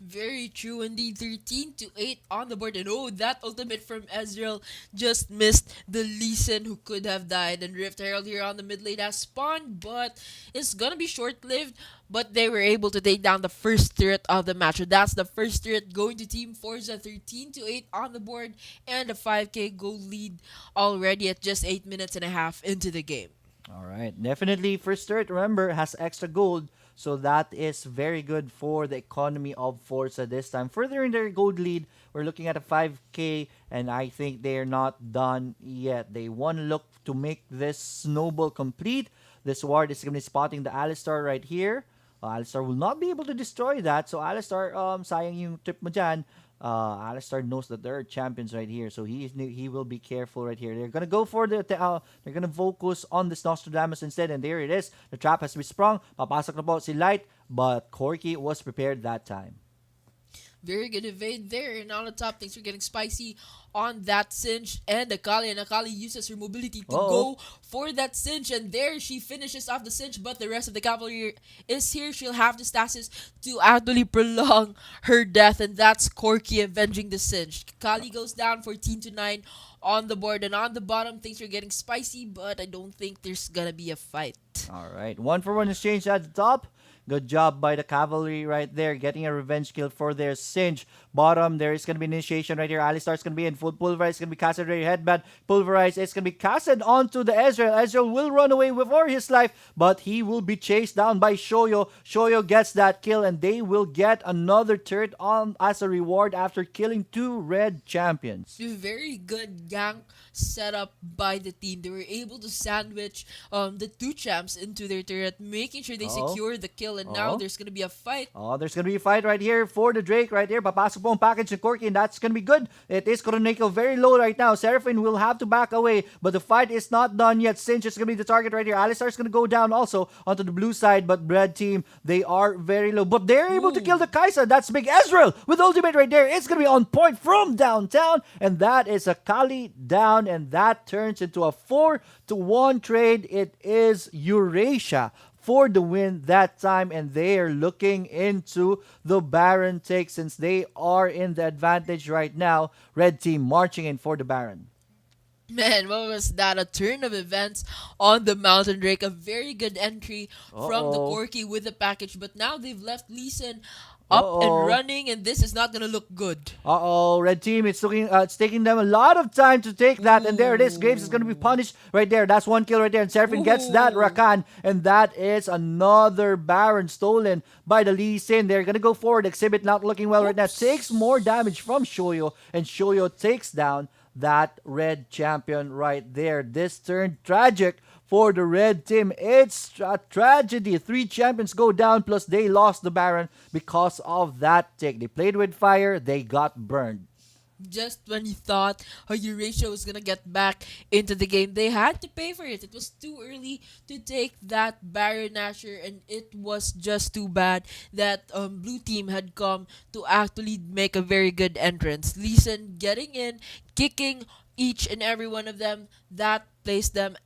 Speaker 2: Very true indeed. 13-8 on the board. And that ultimate from Ezreal just missed the Leeson who could have died. And Rift Herald here on the mid lane has spawned, but it's gonna be short lived. But they were able to take down the first turret of the match. So that's the first turret going to Team Forza. 13-8 on the board, and a 5k goal lead already at just 8 minutes and a half into the game.
Speaker 1: Alright, definitely first turret, remember, has extra gold. So that is very good for the economy of Forza this time. Further in their gold lead, we're looking at a 5k, and I think they're not done yet. They want to look to make this snowball complete. This ward is going to be spotting the Alistar right here. Alistar will not be able to destroy that. So Alistar, sayang yung trip mo dyan. Alistar knows that there are champions right here, so he will be careful right here. They're gonna go for they're gonna focus on this Nostradamus instead, and there it is. The trap has been sprung. Papasok na po si Light, but Corky was prepared that time.
Speaker 2: Very good evade there, and on the top, things are getting spicy on that cinch, and Akali uses her mobility to go for that cinch, and there she finishes off the cinch, but the rest of the cavalry is here. She'll have the stasis to actually prolong her death, and that's Corky avenging the cinch. Akali goes down 14-9 on the board, and on the bottom, things are getting spicy, but I don't think there's gonna be a fight.
Speaker 1: Alright, 1-for-1 exchange at the top. Good job by the cavalry right there, getting a revenge kill for their cinch. Bottom, there is going to be initiation right here. Alistar's going to be in full pulverize. It's going to be casted right here. Headband, pulverize. It's going to be casted onto the Ezreal. Ezreal will run away for his life, but he will be chased down by Shoyo. Shoyo gets that kill, and they will get another turret on as a reward after killing 2 red champions.
Speaker 2: Very good gank setup by the team. They were able to sandwich the 2 champs into their turret, making sure they secure the kill, and now there's gonna be a fight.
Speaker 1: There's gonna be a fight right here for the Drake right here. Papasok po ang package ng Corky, and that's gonna be good. It is Coronado very low right now. Seraphine will have to back away, but the fight is not done yet. Cinch is gonna be the target right here. Alistar's gonna go down also onto the blue side, but red team, they are very low. But they're able to kill the Kai'Sa. That's big. Ezreal with ultimate right there. It's gonna be on point from downtown, and that is a Kali down, and that turns into a 4-1 trade. It is Eurasia for the win that time, and they are looking into the Baron take since they are in the advantage right now. Red team marching in for the Baron.
Speaker 2: Man, what was that? A turn of events on the Mountain Drake. A very good entry from the Corky with the package, but now they've left Leeson up and
Speaker 1: Uh-oh.
Speaker 2: running, and this is not gonna look good.
Speaker 1: Uh-oh, red team, it's taking them a lot of time to take that, and there it is. Graves is going to be punished right there. That's one kill right there, and Seraphine gets that
Speaker 2: Ooh.
Speaker 1: Rakan, and that is another Baron stolen by the Lee Sin. They're going to go forward. Exhibit not looking well right now.
Speaker 2: Oops.
Speaker 1: Takes more damage from Shoyo, and Shoyo takes down that red champion right there. This turned tragic for the red team. It's a tragedy. 3 champions go down, plus they lost the Baron because of that tick. They played with fire, they got burned.
Speaker 2: Just when you thought how Eurasia was gonna get back into the game, they had to pay for it. It was too early to take that Baron Nashor, and it was just too bad that blue team had come to actually make a very good entrance. Leeson getting in, kicking each and every one of them, that placed them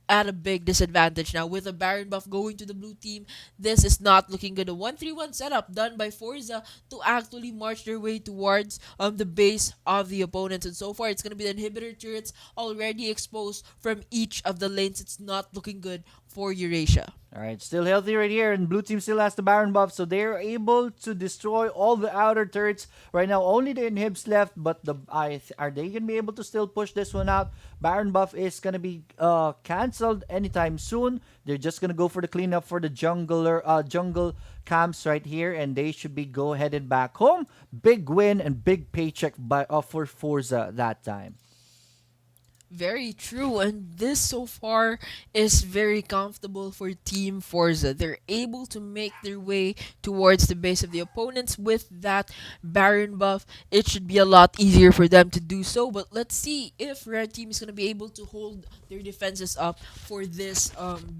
Speaker 2: at a big disadvantage now. With a Baron buff going to the blue team, this is not looking good. A 1-3-1 setup done by Forza to actually march their way towards the base of the opponents. And so far, it's going to be the inhibitor turrets already exposed from each of the lanes. It's not looking good for Eurasia.
Speaker 1: Alright, still healthy right here, and blue team still has the Baron buff, so they're able to destroy all the outer turrets. Right now, only the inhibs left, but are they going to be able to still push this one out? Baron buff is going to be cancelled anytime soon. They're just going to go for the cleanup for the jungle camps right here, and they should be headed back home. Big win and big paycheck for Forza that time.
Speaker 2: Very true, and this so far is very comfortable for Team Forza. They're able to make their way towards the base of the opponents with that Baron buff. It should be a lot easier for them to do so, but let's see if Red Team is going to be able to hold their defenses up for this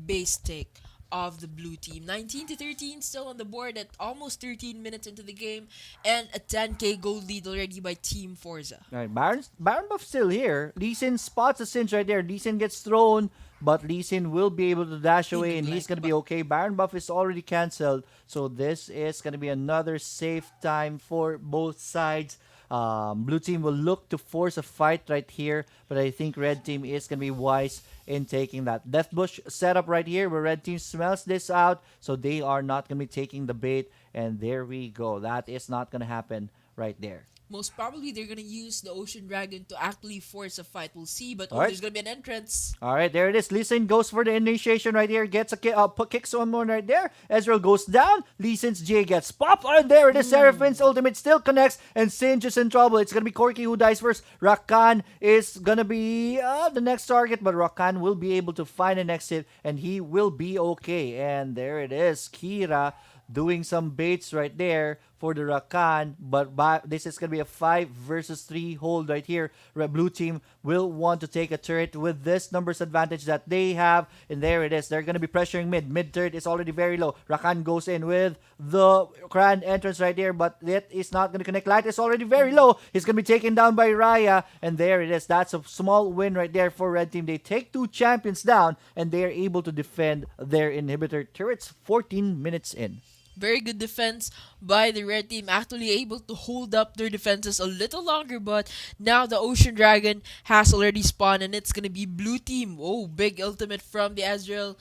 Speaker 2: base take of the blue team. 19-13 still on the board at almost 13 minutes into the game, and a 10k gold lead already by Team Forza.
Speaker 1: Alright, Baron buff still here. Lee Sin spots a cinch right there. Lee Sin gets thrown, but Lee Sin will be able to dash away, and he's going to be okay. Baron buff is already cancelled, so this is going to be another safe time for both sides. Blue team will look to force a fight right here, but I think red team is going to be wise in taking that. Death Bush setup right here where red team smells this out, so they are not going to be taking the bait, and there we go. That is not going to happen right there.
Speaker 2: Most probably, they're gonna use the Ocean Dragon to actually force a fight. We'll see, but
Speaker 1: Alright.
Speaker 2: there's gonna be an entrance.
Speaker 1: Alright, there it is. Lee Sin goes for the initiation right here. Gets a kick someone right there. Ezreal goes down. Lee Sin's J gets popped. And there it is. Seraphine's ultimate still connects. And Singe is in trouble. It's going to be Corki who dies first. Rakan is going to be the next target. But Rakan will be able to find an exit. And he will be okay. And there it is. Kira doing some baits right there for the Rakan, but this is going to be a 5 versus 3 hold right here. Red Blue team will want to take a turret with this numbers advantage that they have, and there it is. They're going to be pressuring mid turret is already very low. Rakan goes in with the grand entrance right there, but it is not going to connect. Light is already very low. He's going to be taken down by Raya, and there it is. That's a small win right there for red team. They take 2 champions down, and they are able to defend their inhibitor turrets 14 minutes in.
Speaker 2: Very good defense by the red team, actually able to hold up their defenses a little longer, but now the Ocean Dragon has already spawned, and it's gonna be blue team. Oh, big ultimate from the Ezreal.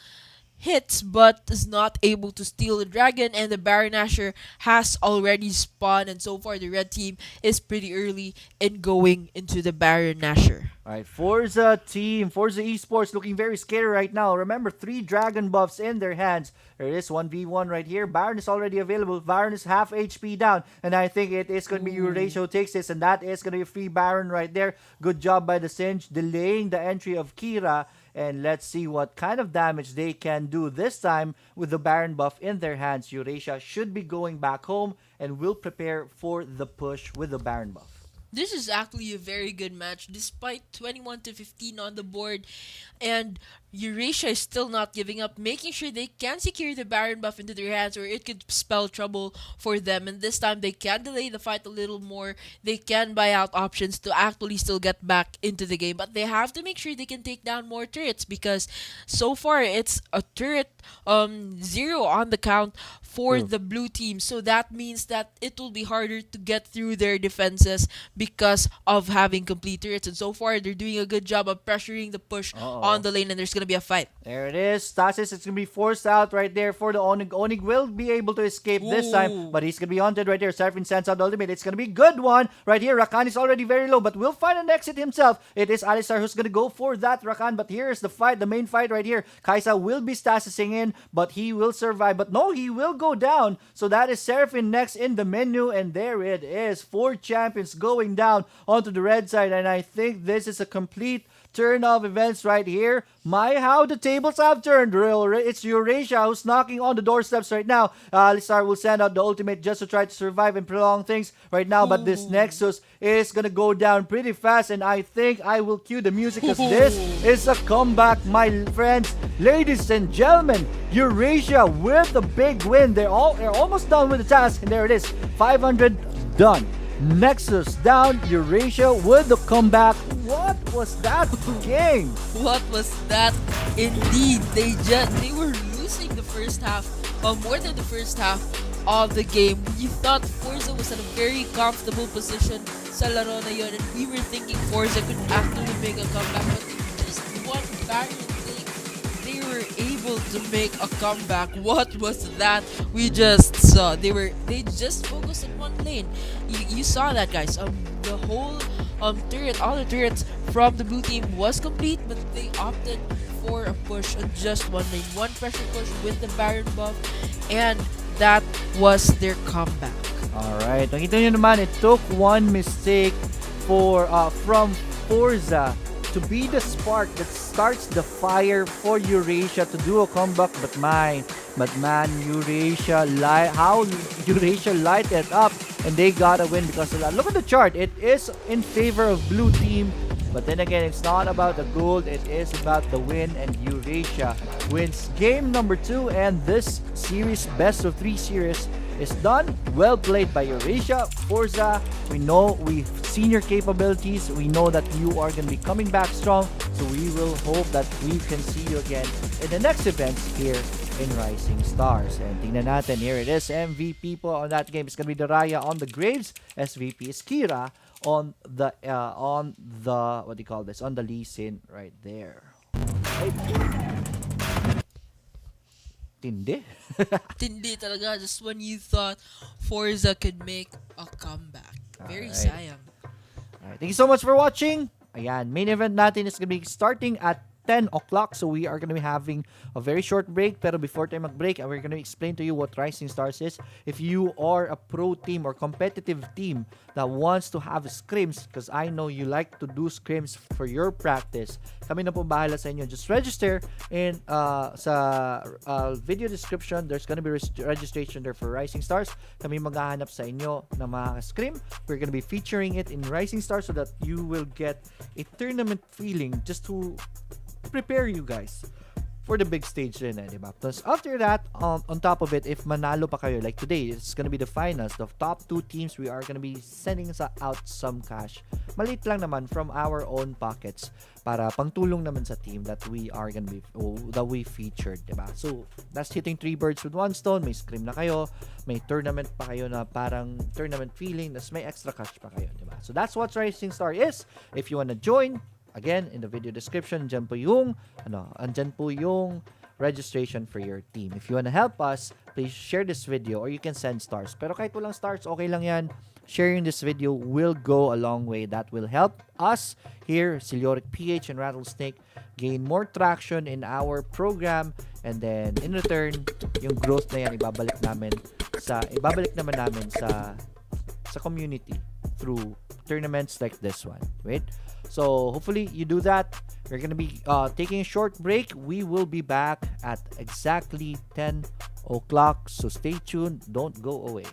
Speaker 2: Hits but is not able to steal the dragon, and the Baron Nashor has already spawned, and so far the red team is pretty early in going into the Baron Nashor.
Speaker 1: Alright, Forza team, Forza Esports looking very scary right now. Remember, 3 dragon buffs in their hands. There it is, 1v1 right here. Baron is already available. Baron is half HP down, and I think it is going to be Eurasia who takes this, and that is going to be a free Baron right there. Good job by the Singe, delaying the entry of Kira. And let's see what kind of damage they can do this time with the Baron buff in their hands. Eurasia should be going back home and will prepare for the push with the Baron buff.
Speaker 2: This is actually a very good match despite 21-15 on the board, and Eurasia is still not giving up, making sure they can secure the Baron buff into their hands or it could spell trouble for them. And this time they can delay the fight a little more. They can buy out options to actually still get back into the game, but they have to make sure they can take down more turrets, because so far it's a turret 0 on the count for the blue team. So that means that it will be harder to get through their defenses because of having complete turrets. And so far they're doing a good job of pressuring the push on the lane, and there's gonna gonna be a fight.
Speaker 1: There it is. Stasis is going to be forced out right there for the Onig. Onig will be able to escape this time, but he's going to be haunted right there. Seraphine sends out the ultimate. It's going to be a good one right here. Rakan is already very low, but will find an exit himself. It is Alistar who's going to go for that Rakan, but here's the fight, the main fight right here. Kaisa will be stasising in, but he will survive. But no, he will go down. So that is Seraphine next in the menu, and there it is. 4 champions going down onto the red side, and I think this is a complete turn of events right here. How the tables have turned. It's Eurasia who's knocking on the doorsteps right now. Alistar will send out the ultimate just to try to survive and prolong things right now. But this Nexus is gonna go down pretty fast, and I think I will cue the music because this is a comeback, my friends. Ladies and gentlemen, Eurasia with the big win. They're almost done with the task, and there it is. 500 done. Nexus down, Eurasia with the comeback. What was that game?
Speaker 2: What was that? Indeed, they were losing the first half, more than the first half of the game. We thought Forza was in a very comfortable position sa laro na yun, and we were thinking Forza could actually make a comeback, but in just one barrier they were able to make a comeback. What was that? We just saw they just focused on one lane. You saw that, guys. The whole turret, all the turrets from the blue team was complete, but they opted for a push on just one lane, one pressure push with the Baron buff, and that was their comeback.
Speaker 1: Alright, nakita nyo naman, it took one mistake from Forza to be the spark that starts the fire for Eurasia to do a comeback. But man, Eurasia light it up, and they got a win because of that. Look at the chart. It is in favor of blue team, but then again, it's not about the gold. It is about the win, and Eurasia wins game number 2, and this series, best of 3 series, is done. Well played by Eurasia. Forza, we know we've seen your capabilities. We know that you are going to be coming back strong. So we will hope that we can see you again in the next events here in Rising Stars. And tingnan natin, here it is. MVP po on that game is going to be Daraya on the Graves. SVP is Kira on the what do you call this? On the Lee Sin right there. Tindi.
Speaker 2: Tindi talaga, just when you thought Forza could make a comeback. Very sayang.
Speaker 1: Alright, thank you so much for watching. Ayan, main event natin is gonna be starting at 10 o'clock. So we are going to be having a very short break. Pero before tayo mag-break, we're going to explain to you what Rising Stars is. If you are a pro team or competitive team that wants to have scrims, because I know you like to do scrims for your practice, kami na po bahala sa inyo. Just register in sa video description. There's going to be registration there for Rising Stars. Kami maghahanap sa inyo ng mga scrim. We're going to be featuring it in Rising Stars so that you will get a tournament feeling just to prepare you guys for the big stage rin, diba? Plus, after that, on top of it, if manalo pa kayo, like today, it's gonna be the finals. The top 2 teams, we are gonna be sending out some cash. Maliit lang naman from our own pockets para pangtulong naman sa team that we are gonna be, that we featured, diba? So, that's hitting 3 birds with 1 stone. May scrim na kayo, may tournament pa kayo na parang tournament feeling, tas may extra cash pa kayo, diba? So, that's what Rising Star is. If you wanna join, again, in the video description, andyan po yung registration for your team. If you wanna help us, please share this video or you can send stars. Pero kahit walang stars, okay lang yan. Sharing this video will go a long way. That will help us here, Leoric PH and Rattlesnake, gain more traction in our program, and then in return, yung growth na yan ibabalik naman namin sa community through tournaments like this one, right? So hopefully you do that. We're gonna be taking a short break. We will be back at exactly 10 o'clock. So stay tuned. Don't go away.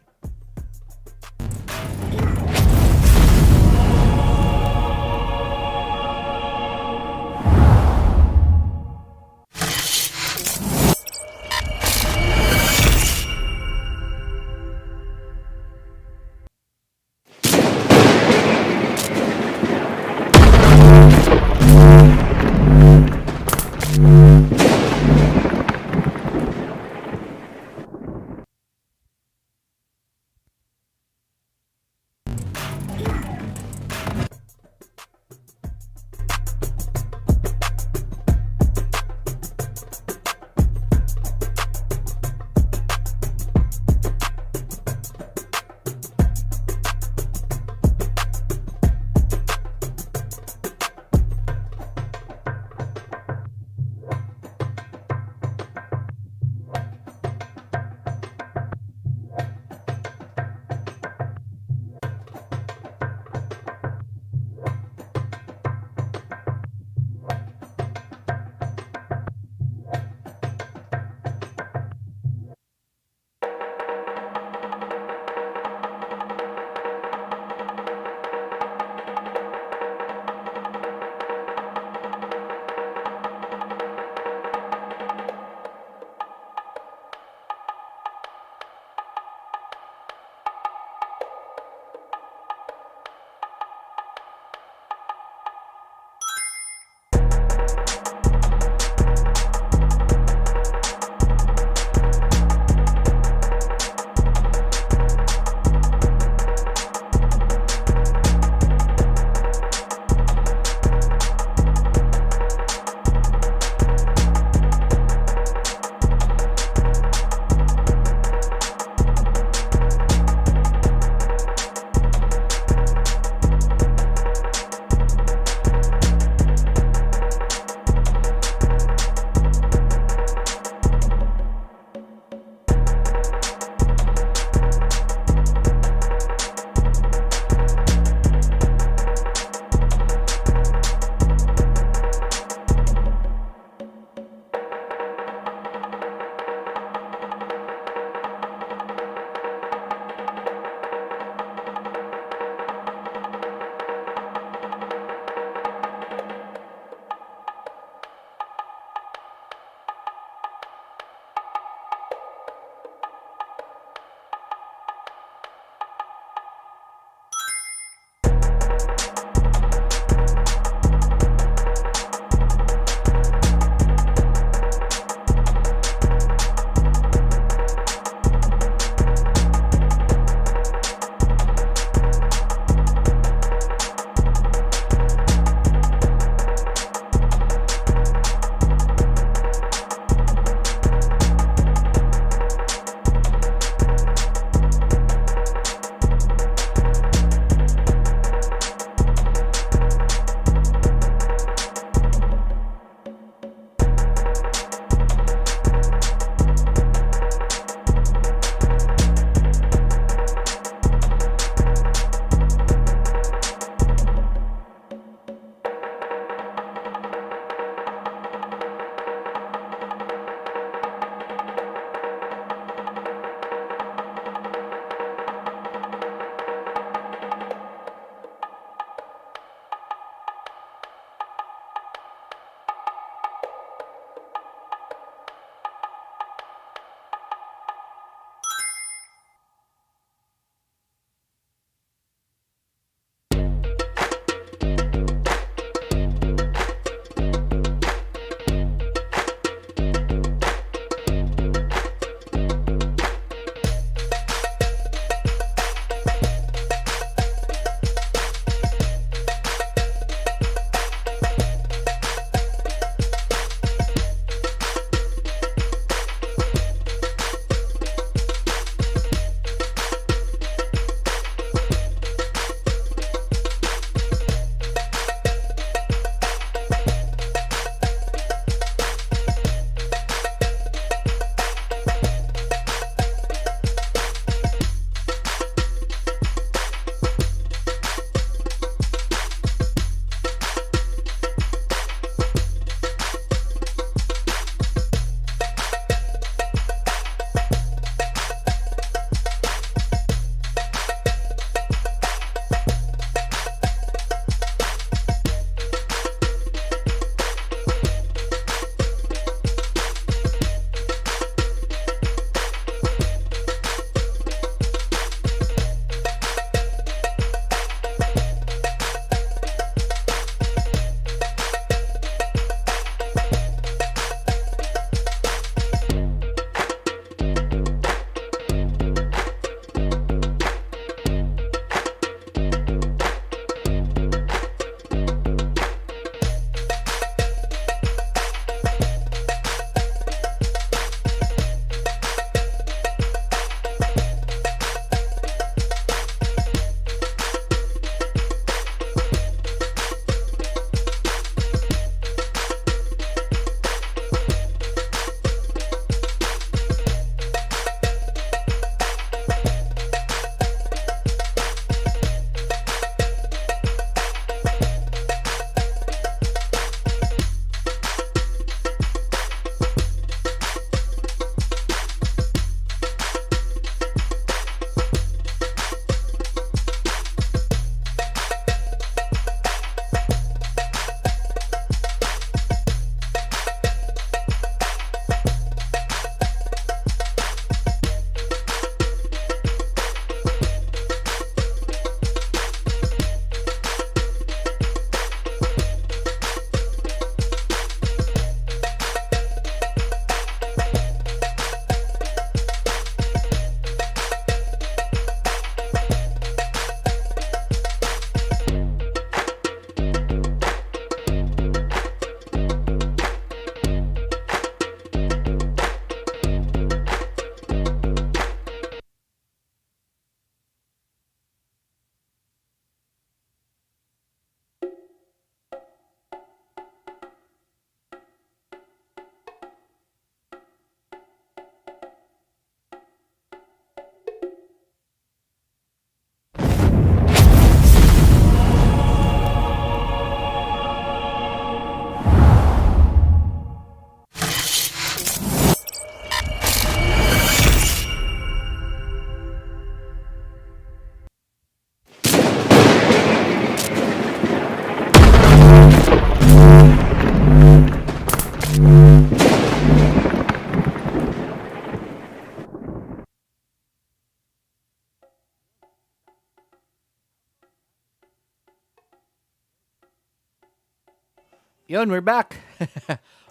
Speaker 1: Yun, we're back.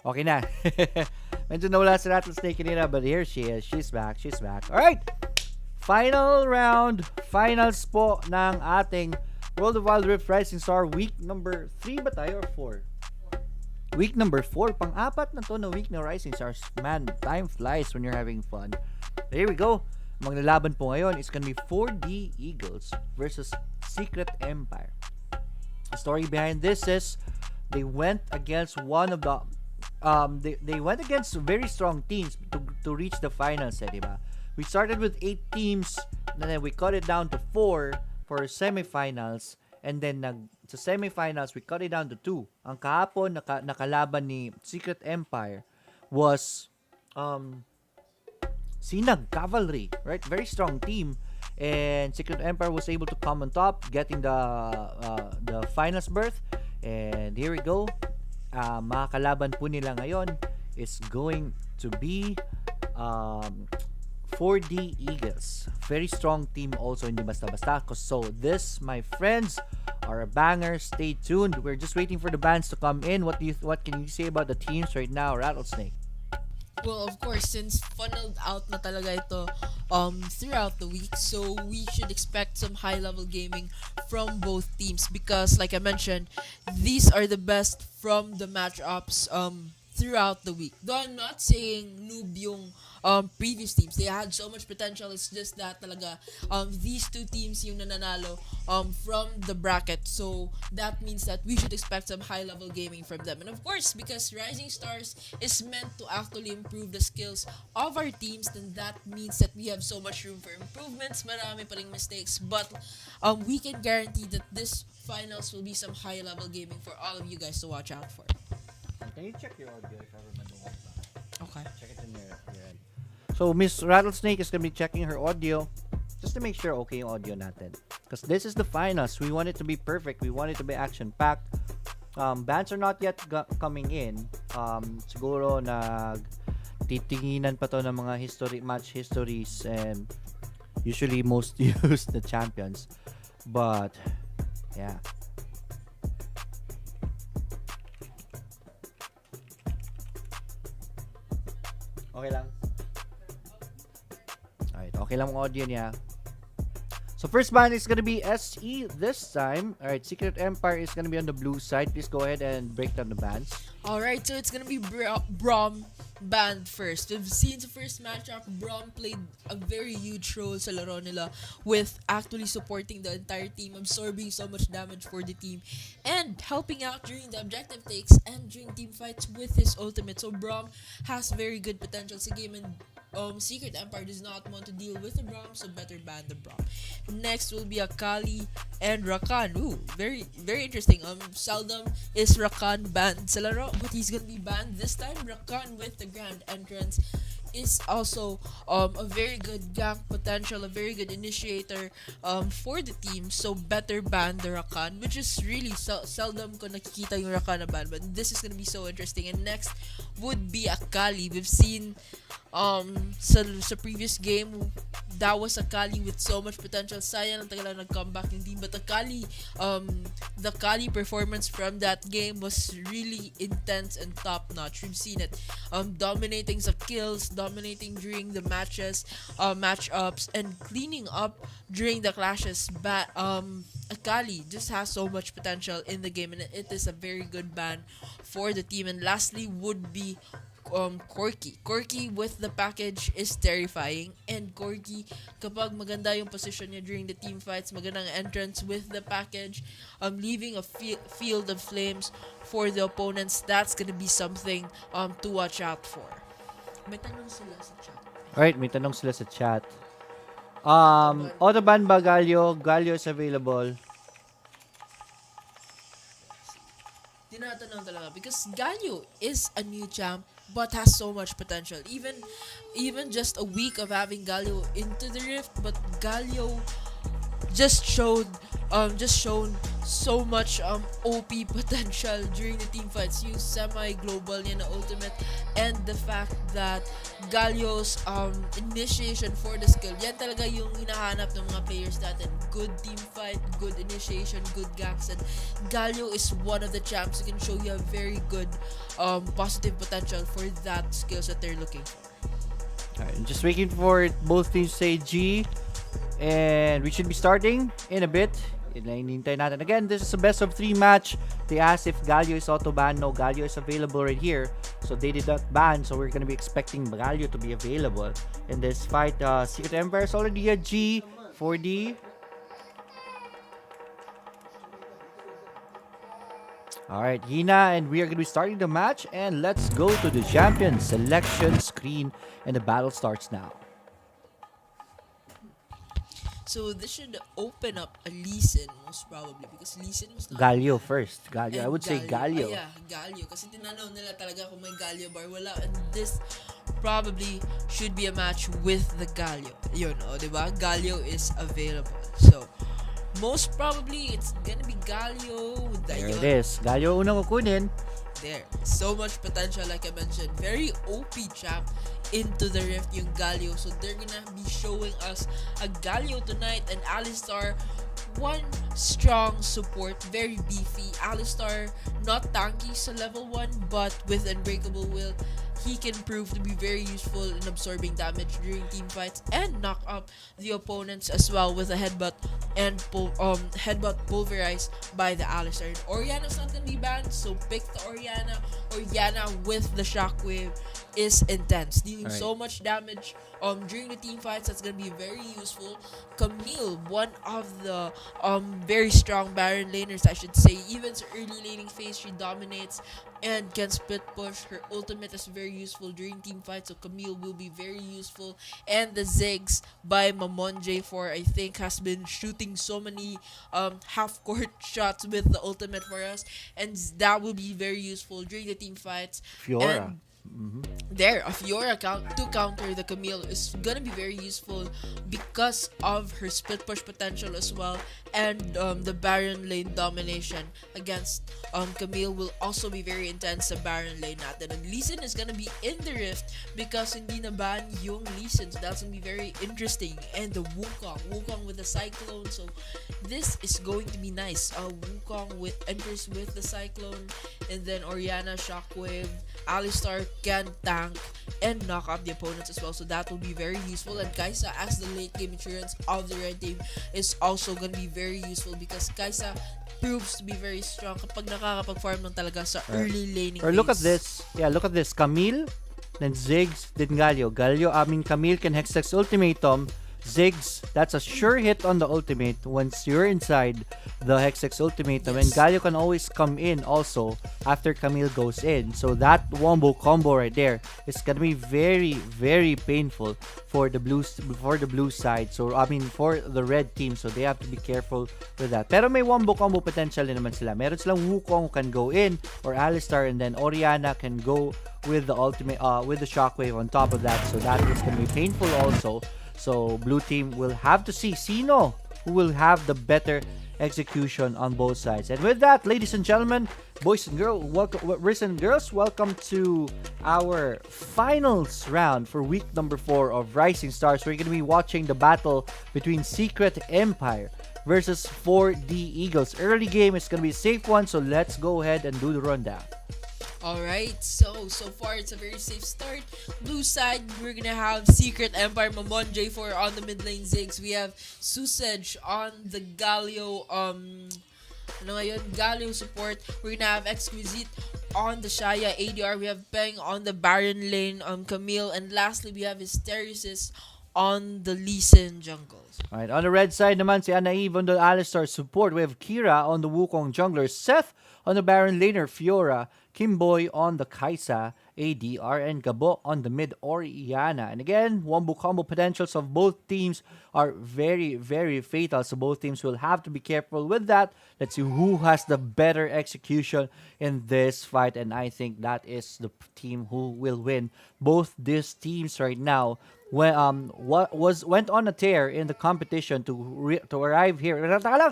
Speaker 1: Okay na. Medyo nawala si Rattlesnake kanina, but here she is. She's back. Alright. Final round. Finals po ng ating World of Wild Rift Rising Star week number 3 ba tayo or 4? Week number 4. Pang-apat na to na week na Rising Stars. Man, time flies when you're having fun. Here we go. Maglalaban po ngayon is gonna be 4D Eagles versus Secret Empire. The story behind this is they went against one of the they went against very strong teams to reach the finals, diba? We started with 8 teams and then we cut it down to 4 for semifinals, and then sa semifinals we cut it down to 2. Ang kahapon nakalaban ni Secret Empire was Sinag Cavalry, right? Very strong team, and Secret Empire was able to come on top, getting the finals berth. And here we go. Mga kalaban po nila ngayon is going to be 4D Eagles. Very strong team also, hindi basta-basta. So this, my friends, are a banger. Stay tuned. We're just waiting for the bands to come in. What can you say about the teams right now, Rattlesnake?
Speaker 2: Well, of course, since funneled out na talaga ito throughout the week, so we should expect some high-level gaming from both teams because, like I mentioned, these are the best from the matchups throughout the week. Though I'm not saying noob yung previous teams. They had so much potential. It's just that talaga these two teams yung nananalo from the bracket. So that means that we should expect some high-level gaming from them. And of course, because Rising Stars is meant to actually improve the skills of our teams, then that means that we have so much room for improvements. Marami pa ring mistakes. But we can guarantee that this finals will be some high-level gaming for all of you guys to watch out for.
Speaker 1: Can you check your audio if ever manual?
Speaker 2: Okay.
Speaker 1: Check it in your end. So Miss Rattlesnake is gonna be checking her audio just to make sure okay yung audio natin. Because this is the finals. We want it to be perfect. We want it to be action-packed. Bans are not yet coming in. Siguro titinginan pa to ng mga match histories, and usually most use the champions. But yeah. Okay lang. Alright, okay lang ang audio niya. So first ban is gonna be SE this time. Alright, Secret Empire is gonna be on the blue side. Please go ahead and break down the bans.
Speaker 2: Alright, so it's gonna be Brom banned first. We've seen the first matchup, Brom played a very huge role sa laro nila with actually supporting the entire team, absorbing so much damage for the team, and helping out during the objective takes and during team fights with his ultimate. So Brom has very good potential sa game, and Secret Empire does not want to deal with the Brom, so better ban the Brom. Next will be Akali and Rakan. Ooh, very very interesting. Seldom is Rakan banned sa laro, but he's gonna be banned this time. Rakan with the grand entrance is also a very good gank potential, a very good initiator for the team. So better ban the Rakan, which is really seldom ko nakikita yung Rakan na ban, but this is gonna be so interesting. And next would be Akali. We've seen sa previous game, that was Akali with so much potential. Sayang lang tagal nag-comeback yung team, but Akali, the Akali performance from that game was really intense and top-notch. We've seen it dominating sa kills, dominating during the matches, matchups, and cleaning up during the clashes. Akali just has so much potential in the game, and it is a very good ban for the team. And lastly would be Corki with the package is terrifying, and Corki, kapag maganda yung position niya during the team fights, magandang entrance with the package, leaving a field of flames for the opponents, that's gonna be something to watch out for. May tanong sila sa chat.
Speaker 1: Alright, may tanong sila sa chat. Autoban ba Galio? Galio is available.
Speaker 2: Tinatanong talaga because Galio is a new champ but has so much potential. Even just a week of having Galio into the Rift, but Galio just showed just shown so much OP potential during the team fights. Yung semi-global niya na ultimate, and the fact that Galio's initiation for the skill, yan talaga yung hinahanap ng mga players natin. Good team fight, good initiation, good ganks, and Galio is one of the champs who can show you a very good positive potential for that skills that they're looking for.
Speaker 1: Alright, just waiting for both teams to say G, and we should be starting in a bit. Hinihintay natin. Again, this is a best of 3 match. They asked if Galio is auto-banned. No, Galio is available right here. So they did not ban, so we're gonna be expecting Galio to be available in this fight. Secret Empire is already a G, 4D. Alright, Hina, and we are gonna be starting the match, and let's go to the champion selection screen, and the battle starts now.
Speaker 2: So this should open up a Lee Sin most probably, because Lee Sin was not
Speaker 1: Galio first. Galio. I
Speaker 2: and
Speaker 1: would say Galio.
Speaker 2: Yeah, Galio. Kasi tinanaw nila talaga kung may Galio bar. Wala. And this probably should be a match with the Galio. Yun, diba? Galio is available. So, most probably, it's gonna be Galio.
Speaker 1: There it is. Galio unang kukunin.
Speaker 2: There. So much potential, like I mentioned. Very OP champ into the Rift yung Galio. So they're gonna be showing us a Galio tonight, and Alistar, one strong support, very beefy. Alistar, not tanky sa level 1, but with Unbreakable Will, he can prove to be very useful in absorbing damage during team fights and knock up the opponents as well with a headbutt and headbutt pulverized by the Alistar. And Oriana's not gonna be banned, so pick the Oriana. Oriana with the shockwave is intense, dealing so much damage during the team fights. That's gonna be very useful. Camille, one of the very strong Baron laners, I should say. Even sa early laning phase, she dominates and can split push. Her ultimate is very useful during team fights, so Camille will be very useful. And the Ziggs by Mamon J4, I think, has been shooting so many half-court shots with the ultimate for us, and that will be very useful during the team fights.
Speaker 1: Fiora.
Speaker 2: There, a Fiora to counter the Camille is gonna be very useful because of her split push potential as well, and the Baron lane domination against Camille will also be very intense sa Baron lane natin. And Lee Sin is gonna be in the Rift because hindi na ban yung Lee Sin, so that's gonna be very interesting. And the Wukong with the Cyclone, so this is going to be nice. Wukong enters with the Cyclone, and then Oriana Shockwave, Alistar can tank and knock up the opponents as well, so that will be very useful. And Kai'Sa as the late game insurance of the red team is also gonna be very useful because Kai'Sa proves to be very strong kapag nakakapag-farm ng talaga sa early laning phase.
Speaker 1: Look at this. Yeah, look at this. Camille, then Ziggs, then Galio. Camille can Hextech Ultimatum. Ziggs, that's a sure hit on the ultimate once you're inside the Hextech Ultimatum. And Galio can always come in also after Camille goes in. So that wombo combo right there is gonna be very, very painful for the blue side. So I mean for the red team. So they have to be careful with that. Pero may wombo combo potential din naman sila. Meron silang Wukong who can go in, or Alistar, and then Oriana can go with the ultimate with the shockwave on top of that. So that is gonna be painful also. So blue team will have to see Sino who will have the better execution on both sides. And with that, ladies and gentlemen, boys and girls, welcome to our finals round for week number 4 of Rising Stars. We're going to be watching the battle between Secret Empire versus 4D Eagles. Early game is going to be a safe one, so let's go ahead and do the rundown.
Speaker 2: Alright, so far it's a very safe start. Blue side, we're gonna have Secret Empire, Mamon J4 on the mid lane Ziggs. We have Susej on the Galio, Galio support. We're gonna have Exquisite on the Shaya ADR. We have Peng on the Baron lane, Camille. And lastly, we have Hysteresis on the Lee Sin jungles.
Speaker 1: Alright, on the red side naman, si Anaeve on the Alistar support. We have Kira on the Wukong jungler. Seth on the Baron laner, Fiora. Kimboy on the Kai'Sa ADR, and Gabo on the mid, Oriana. And again, wombo combo potentials of both teams are very, very fatal. So both teams will have to be careful with that. Let's see who has the better execution in this fight. And I think that is the team who will win. Both these teams right now went on a tear in the competition to arrive here.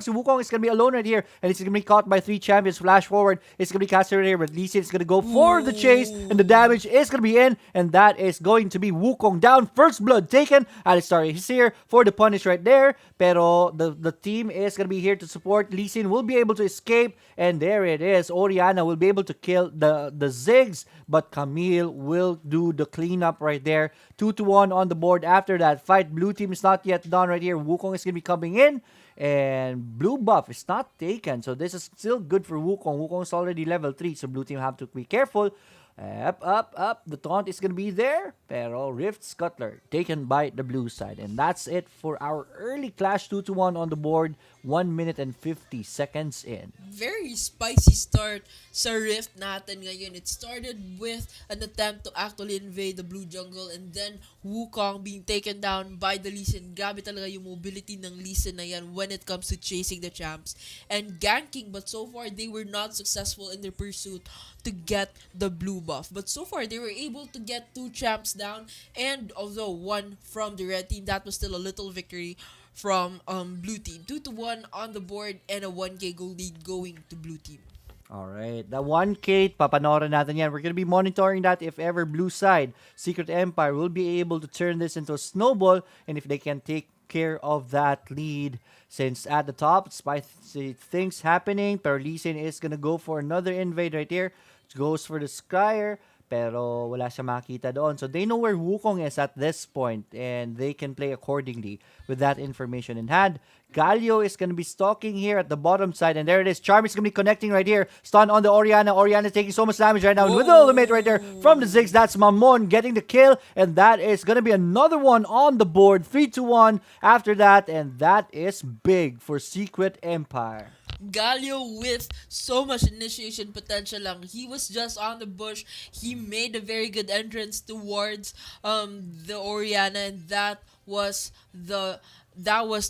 Speaker 1: Si Wukong is gonna be alone right here, and it's gonna be caught by 3 champions. Flash forward, it's gonna be casted right here, but Lee Sin is gonna go for the chase, and the damage is gonna be in, and that is going to be Wukong down. First blood taken. Alistar is here for the punish right there, pero the team is gonna be here to support. Lee Sin will be able to escape, and there it is. Oriana will be able to kill the Ziggs, but Camille will do the cleanup right there. 2-1 on the board after that fight. Blue team is not yet done right here. Wukong is going to be coming in, and blue buff is not taken. So this is still good for Wukong. Wukong is already level 3, so blue team have to be careful. Up. The taunt is going to be there, pero Rift Scuttler taken by the blue side. And that's it for our early clash. 2-1 on the board. 1 minute and 50 seconds in.
Speaker 2: Very spicy start sa Rift natin ngayon. It started with an attempt to actually invade the blue jungle, and then Wukong being taken down by the Lee Sin. Grabe talaga yung mobility ng Lee Sin na yan when it comes to chasing the champs and ganking, but so far they were not successful in their pursuit to get the blue buff. But so far they were able to get 2 champs down, and although one from the red team, that was still a little victory from blue team. 2-1 on the board, and a 1k gold lead going to blue team.
Speaker 1: Alright, the 1K, papanorin natin yan. We're gonna be monitoring that if ever blue side, Secret Empire, will be able to turn this into a snowball, and if they can take care of that lead. Since at the top, spicy things happening, pero Lee Sin is gonna go for another invade right here. Goes for the Scryer, pero wala siya makita doon. So they know where Wukong is at this point, and they can play accordingly with that information in hand. Galio is going to be stalking here at the bottom side, and there it is. Charm is going to be connecting right here. Stun on the Oriana. Oriana is taking so much damage right now. With the ultimate right there from the Ziggs, that's Mamon getting the kill, and that is going to be another one on the board. 3-1 after that, and that is big for Secret Empire.
Speaker 2: Galio with so much initiation potential lang. He was just on the bush. He made a very good entrance towards the Oriana, and that was the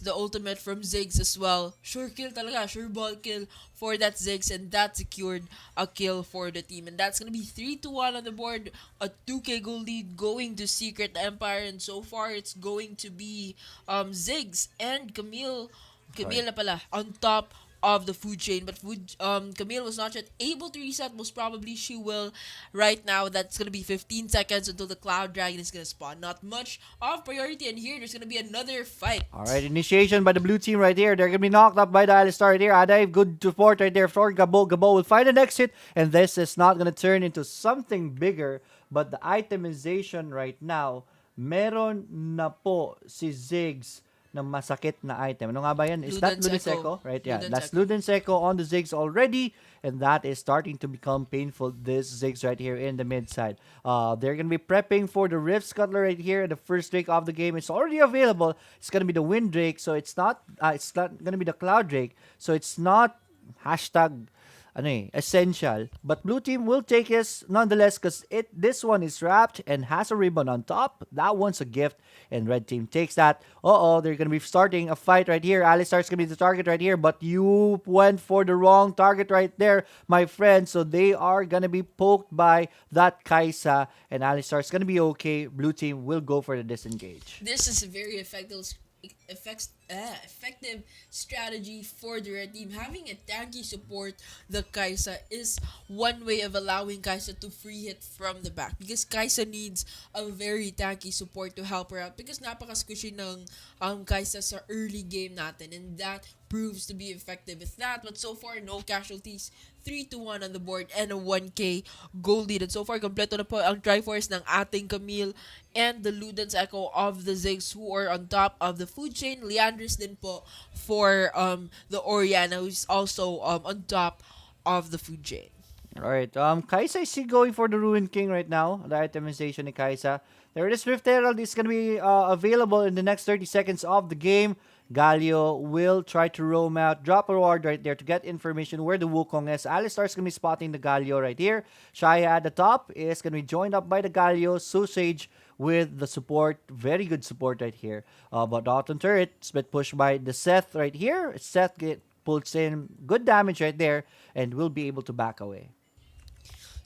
Speaker 2: ultimate from Ziggs as well. Sure kill talaga, sure ball kill for that Ziggs, and that secured a kill for the team. And that's gonna be 3-1 on the board, a 2k gold lead going to Secret Empire, and so far it's going to be Ziggs and Camille na pala on top of the food chain, but Camille was not yet able to reset. Most probably she will right now. That's gonna be 15 seconds until the Cloud Dragon is gonna spawn. Not much of priority, and here there's gonna be another fight.
Speaker 1: Alright, initiation by the blue team right here. They're gonna be knocked up by the Alistar right here. Adai, good support right there for Gabo. Gabo will find an exit, and this is not gonna turn into something bigger, but the itemization right now, meron na po si Ziggs ng masakit na item. Ano nga ba yan? Is that Ludenseco? Right, yeah. That's Ludenseco on the Ziggs already, and that is starting to become painful, this Ziggs right here in the mid side. They're going to be prepping for the Rift Scuttler right here. The first Drake of the game is already available. It's going to be the Wind Drake, so it's not going to be the Cloud Drake, so it's not hashtag essential, but blue team will take this nonetheless because this one is wrapped and has a ribbon on top. That one's a gift, and red team takes that. They're gonna be starting a fight right here. Alistar's gonna be the target right here, but you went for the wrong target right there, my friend. So they are gonna be poked by that Kaisa, and Alistar's gonna be okay. Blue team will go for the disengage.
Speaker 2: This is a very effective strategy for the red team. Having a tanky support the Kaisa is one way of allowing Kaisa to free hit from the back, because Kaisa needs a very tanky support to help her out, because napaka-squishy ng Kaisa sa early game natin, and that proves to be effective with that. But so far, no casualties. 3-1 on the board and a 1k gold lead. And so far, kompleto na po ang Triforce ng ating Camille and the Ludens Echo of the Ziggs, who are on top of the food chain. Leandris din po for the Oriana, who's also on top of the food chain.
Speaker 1: Alright, Kaisa is going for the Ruined King right now. The itemization ni Kaisa. There it is, Rift Herald is going to be available in the next 30 seconds of the game. Galio will try to roam out, drop a ward right there to get information where the Wukong is. Alistar's going to be spotting the Galio right here. Shaya at the top is going to be joined up by the Galio. Susage with the support. Very good support right here. But Autumn Turret, it's been pushed by the Seth right here. Seth pulls in good damage right there and will be able to back away.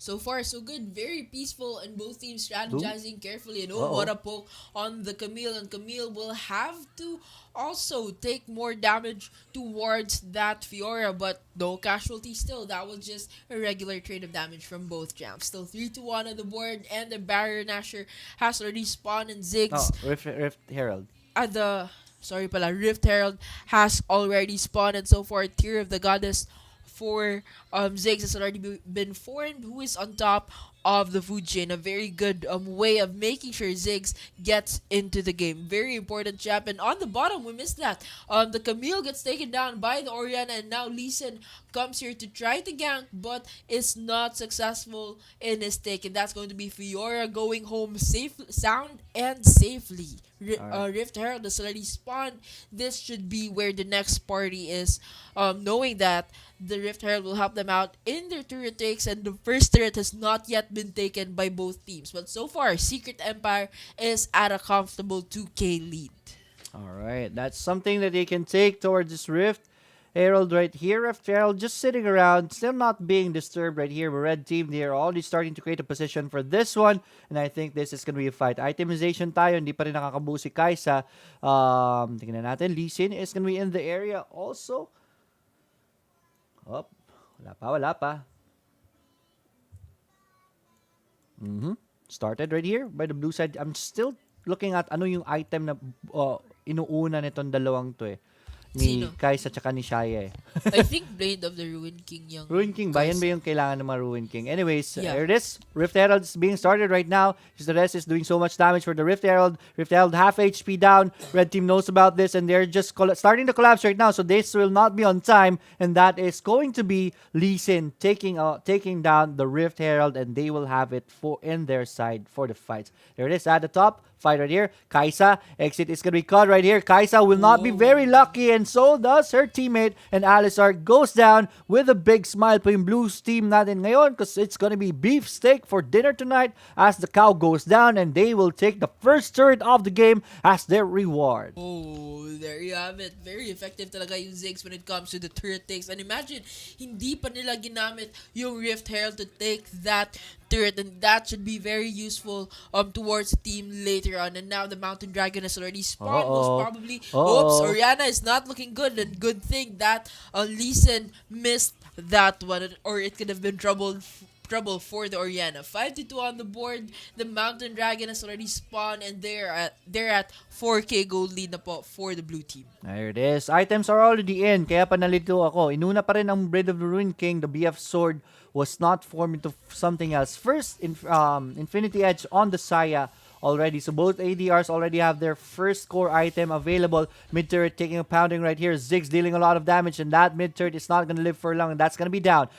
Speaker 2: So far, so good. Very peaceful, and both teams strategizing carefully. And what a poke on the Camille. And Camille will have to also take more damage towards that Fiora, but no casualty still. That was just a regular trade of damage from both champs. Still 3-1 on the board, and the Barrier Nasher has already spawned in Ziggs.
Speaker 1: Rift Herald.
Speaker 2: Rift Herald has already spawned, and so far, Tear of the Goddess for Ziggs has already been formed, who is on top of the food chain. A very good way of making sure Ziggs gets into the game. Very important champ. And on the bottom, we missed that. The Camille gets taken down by the Orianna, and now Lee Sin comes here to try to gank, but is not successful in his take. And that's going to be Fiora going home sound and safely. Rift Herald has already spawned. This should be where the next party is, knowing that the Rift Herald will help them out in their turret takes, and the first turret has not yet been taken by both teams. But so far, Secret Empire is at a comfortable 2k lead.
Speaker 1: Alright, that's something that they can take towards this Rift Herald right here. Rift Herald just sitting around, still not being disturbed right here. Red team, they are already starting to create a position for this one, and I think this is going to be a fight. Itemization tayo, hindi pa rin nakakabuo si Kaisa. Tingnan natin, Lee Sin is going to be in the area also. Wala pa. Started right here by the blue side. I'm still looking at ano yung item na inuuna nitong dalawang to ni Kaisa tsaka ni Shaya
Speaker 2: I think Blade of the Ruined King yung
Speaker 1: Ruined King ba? Yan ba yung kailangan ng mga Ruined King? Anyways, here it is. Rift Herald is being started right now. The rest is doing so much damage for the Rift Herald. Rift Herald half HP down. Red team knows about this, and they're just starting to collapse right now, so this will not be on time, and that is going to be Lee Sin taking down the Rift Herald, and they will have it in their side for the fights. There it is at the top. Fight right here. Kaisa, exit is going to be caught right here. Kaisa will not be very lucky, and so does her teammate, and Alistar goes down with a big smile po yung Blues team natin ngayon, because it's going to be beef steak for dinner tonight as the cow goes down, and they will take the first turret of the game as their reward.
Speaker 2: Oh, there you have it. Very effective talaga yung Ziggs when it comes to the turret takes. And imagine, hindi pa nila ginamit yung Rift Herald to take that turret, and that should be very useful towards the team later on. And now the Mountain Dragon has already spawned. Most probably, Orianna is not looking good, and good thing that Lee Sin missed that one, or it could have been trouble for the Orianna. 5-2 on the board. The Mountain Dragon has already spawned, and they're at 4k gold lead na po for the blue team.
Speaker 1: There it is. Items are already in, kaya panalito ako. Inuna pa rin ang Blade of the Ruined King. The BF sword was not formed into something else. First, Infinity Edge on the Saya already. So both ADRs already have their first core item available. Mid turret taking a pounding right here. Ziggs dealing a lot of damage, and that mid turret is not going to live for long, and that's going to be down.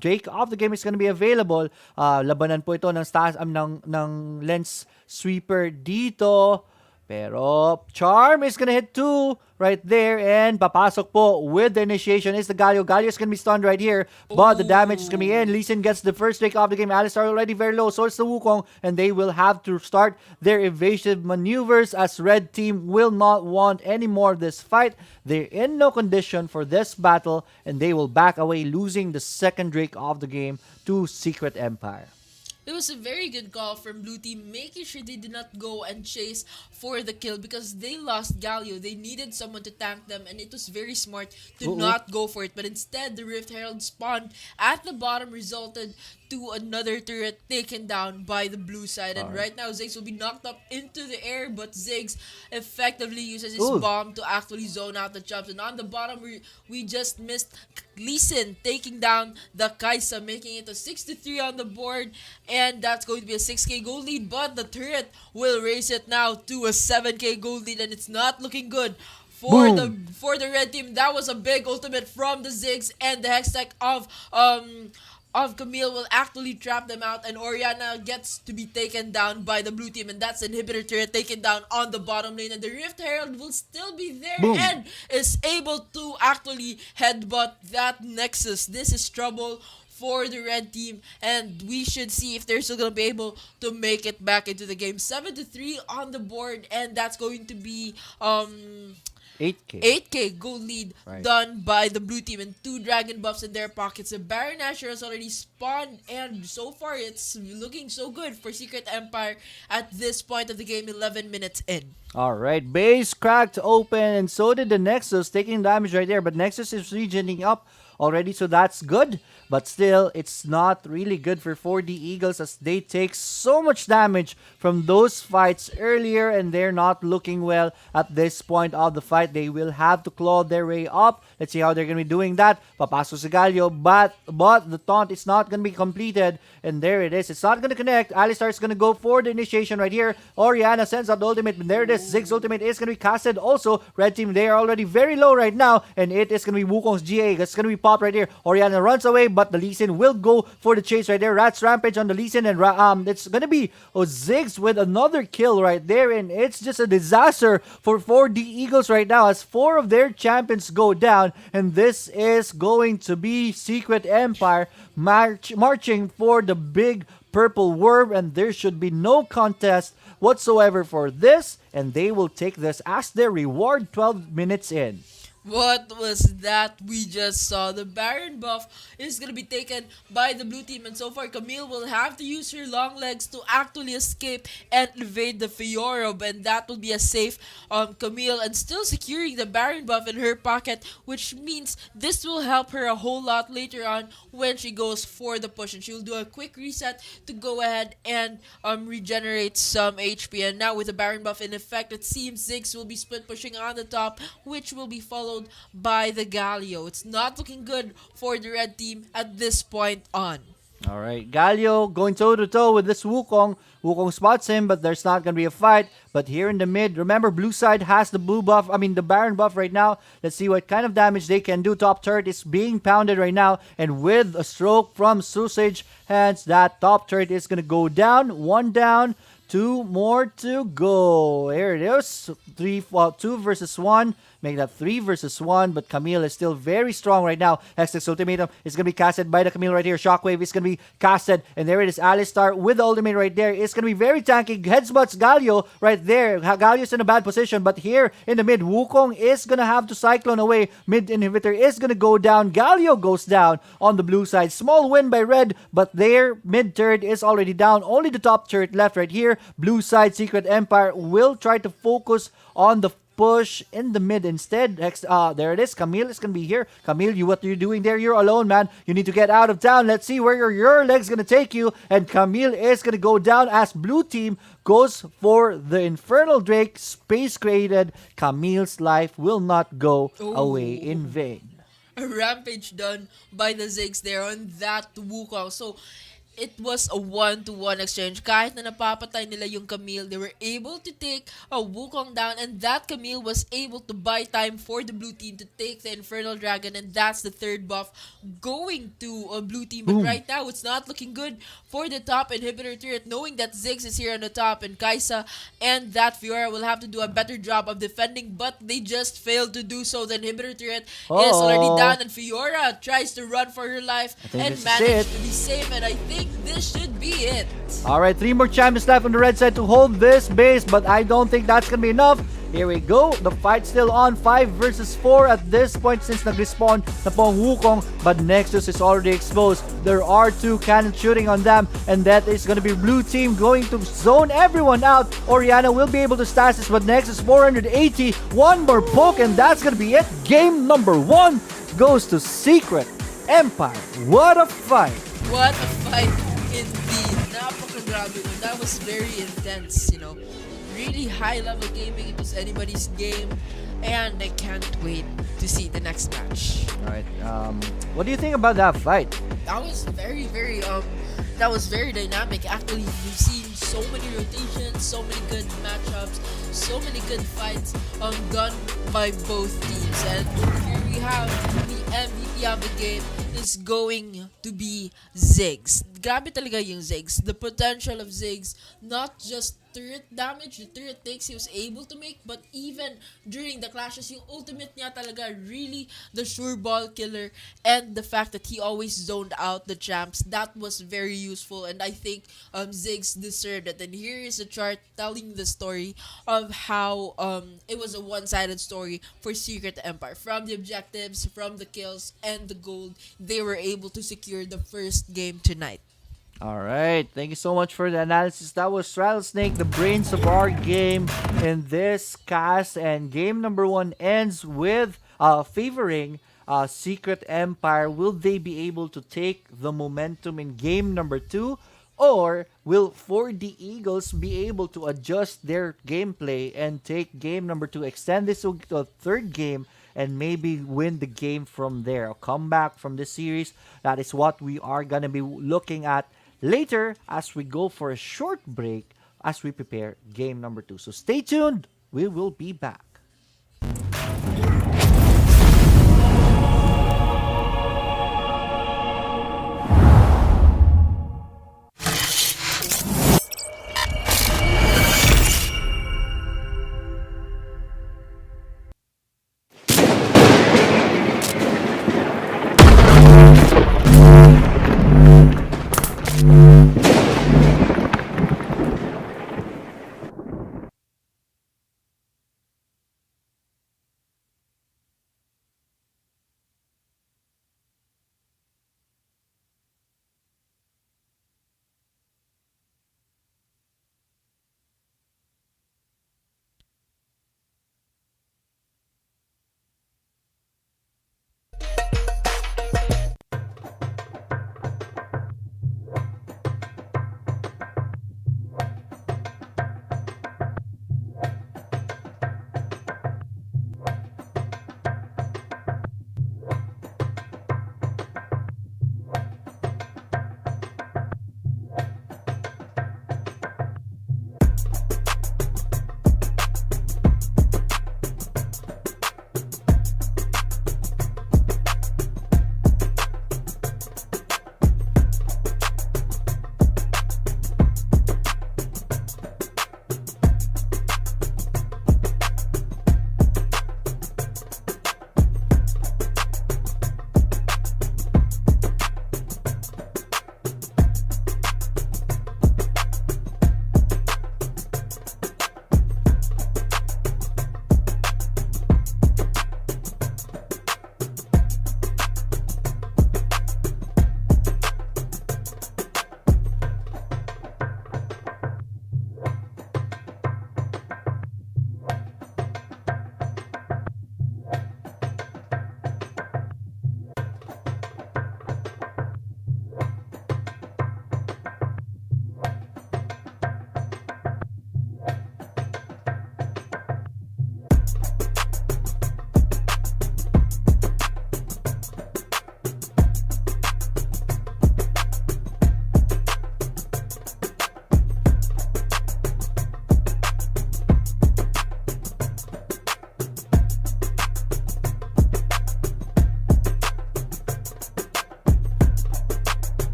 Speaker 1: Drake of the game is going to be available. Labanan po ito ng lens sweeper dito. Pero Charm is gonna hit 2 right there, and papasok po with the initiation is the Galio. Galio is gonna be stunned right here, but the damage is gonna be in. Lee Sin gets the first Drake of the game. Alistar already very low, so it's the Wukong, and they will have to start their evasive maneuvers as Red Team will not want any more of this fight. They're in no condition for this battle, and they will back away, losing the second Drake of the game to Secret Empire.
Speaker 2: It was a very good call from Blue Team, making sure they did not go and chase for the kill because they lost Galio. They needed someone to tank them, and it was very smart to not go for it. But instead, the Rift Herald spawned at the bottom, resulted to another turret taken down by the blue side. And right now, Ziggs will be knocked up into the air, but Ziggs effectively uses his bomb to actually zone out the jumps. And on the bottom, we just missed Lee Sin taking down the Kaisa, making it a 6-3 on the board. And that's going to be a 6k gold lead, but the turret will raise it now to a 7k gold lead, and it's not looking good for the red team. That was a big ultimate from the Ziggs and the Hextech of of Camille will actually trap them out, and Oriana gets to be taken down by the blue team, and that's Inhibitor Turret taken down on the bottom lane, and the Rift Herald will still be there
Speaker 1: Boom.
Speaker 2: and is able to actually headbutt that Nexus. This is trouble for the red team, and we should see if they're still gonna be able to make it back into the game. 7-3 on the board, and that's going to be 8k gold lead done by the blue team, and 2 dragon buffs in their pockets. The Baron Asher has already spawned, and so far it's looking so good for Secret Empire at this point of the game, 11 minutes in.
Speaker 1: Alright, base cracked open, and so did the Nexus, taking damage right there, but Nexus is regening up already, so that's good. But still, it's not really good for 4D Eagles as they take so much damage from those fights earlier, and they're not looking well at this point of the fight. They will have to claw their way up. Let's see how they're going to be doing that. Papasok si Galio, but the taunt is not going to be completed, and there it is. It's not going to connect. Alistar is going to go for the initiation right here. Oriana sends out the ultimate, and there it is. Zig's ultimate is going to be casted also. Red team, they are already very low right now, and it is going to be Wukong's GA. It's going to be popped right here. Oriana runs away, but the Lee Sin will go for the chase right there. Rats Rampage on the Lee Sin, and it's gonna be Ziggs with another kill right there, and it's just a disaster for 4D Eagles right now as 4 of their champions go down, and this is going to be Secret Empire marching for the big purple worm, and there should be no contest whatsoever for this, and they will take this as their reward 12 minutes in.
Speaker 2: What was that we just saw? The Baron buff is going to be taken by the blue team, and so far Camille will have to use her long legs to actually escape and evade the Fiora, and that will be a safe Camille, and still securing the Baron buff in her pocket, which means this will help her a whole lot later on when she goes for the push, and she will do a quick reset to go ahead and regenerate some HP. And now with the Baron buff in effect, it seems Ziggs will be split pushing on the top, which will be followed by the Galio. It's not looking good for the red team at this point on.
Speaker 1: Alright, Galio going toe-to-toe with this Wukong. Wukong spots him, but there's not going to be a fight. But here in the mid, remember, blue side has the the Baron buff right now. Let's see what kind of damage they can do. Top turret is being pounded right now, and with a stroke from Sausage Hands, that top turret is going to go down. 1 down, 2 more to go. Here it is. 2 versus 1. Make that 3 versus 1, but Camille is still very strong right now. Hextech's ultimatum is going to be casted by the Camille right here. Shockwave is going to be casted, and there it is. Alistar with the ultimate right there. It's going to be very tanky. Headsbutts Galio right there. Galio's in a bad position, but here in the mid, Wukong is going to have to cyclone away. Mid inhibitor is going to go down. Galio goes down on the blue side. Small win by red, but their mid turret is already down. Only the top turret left right here. Blue side, Secret Empire will try to focus on the push in the mid instead. There it is. Camille is going to be here. Camille, what are you doing there? You're alone, man. You need to get out of town. Let's see where your leg's going to take you. And Camille is going to go down as blue team goes for the Infernal Drake. Space created. Camille's life will not go away in vain.
Speaker 2: A rampage done by the Ziggs there on that Wukong. So it was a 1-to-1 exchange. Kahit na napapatay nila yung Camille, they were able to take a Wukong down, and that Camille was able to buy time for the blue team to take the Infernal Dragon, and that's the third buff going to a blue team. But right now, it's not looking good for the top inhibitor turret, knowing that Ziggs is here on the top, and Kaisa and that Fiora will have to do a better job of defending, but they just failed to do so. The inhibitor turret is already down, and Fiora tries to run for her life and managed to be safe, and I think this should be it.
Speaker 1: Alright, 3 more champions left on the red side to hold this base, but I don't think that's gonna be enough. Here we go. The fight's still on. 5 versus 4 at this point since nag-respawn na po ang Wukong, but Nexus is already exposed. There are 2 cannons shooting on them, and that is gonna be blue team going to zone everyone out. Oriana will be able to stasis, but Nexus 480. 1 more poke, and that's gonna be it. Game number 1 goes to Secret Empire. What a fight!
Speaker 2: What a fight indeed. Napakagrabe. That was very intense, Really high level gaming. It was anybody's game, and I can't wait to see the next match.
Speaker 1: Alright, what do you think about that fight?
Speaker 2: That was very dynamic. Actually, we've seen so many rotations, so many good matchups, so many good fights done by both teams, and here we we have the MVP of the game is going to be Ziggs. Grabe talaga yung Ziggs. The potential of Ziggs, not just turret damage, the turret takes he was able to make, but even during the clashes, yung ultimate niya talaga really the sure ball killer, and the fact that he always zoned out the champs, that was very useful, and I think Ziggs deserved it. And here is a chart telling the story of how it was a one-sided story for Secret Empire. From the objectives, from the kills, and the gold, they were able to secure the first game tonight.
Speaker 1: All right, thank you so much for the analysis. That was Rattlesnake, the brains of our game in this cast, and game number 1 ends with favoring Secret Empire. Will they be able to take the momentum in game number 2? Or will 4D Eagles be able to adjust their gameplay and take game number 2, extend this to a third game, and maybe win the game from there? A comeback from this series, that is what we are going to be looking at later as we go for a short break as we prepare game number 2. So stay tuned. We will be back.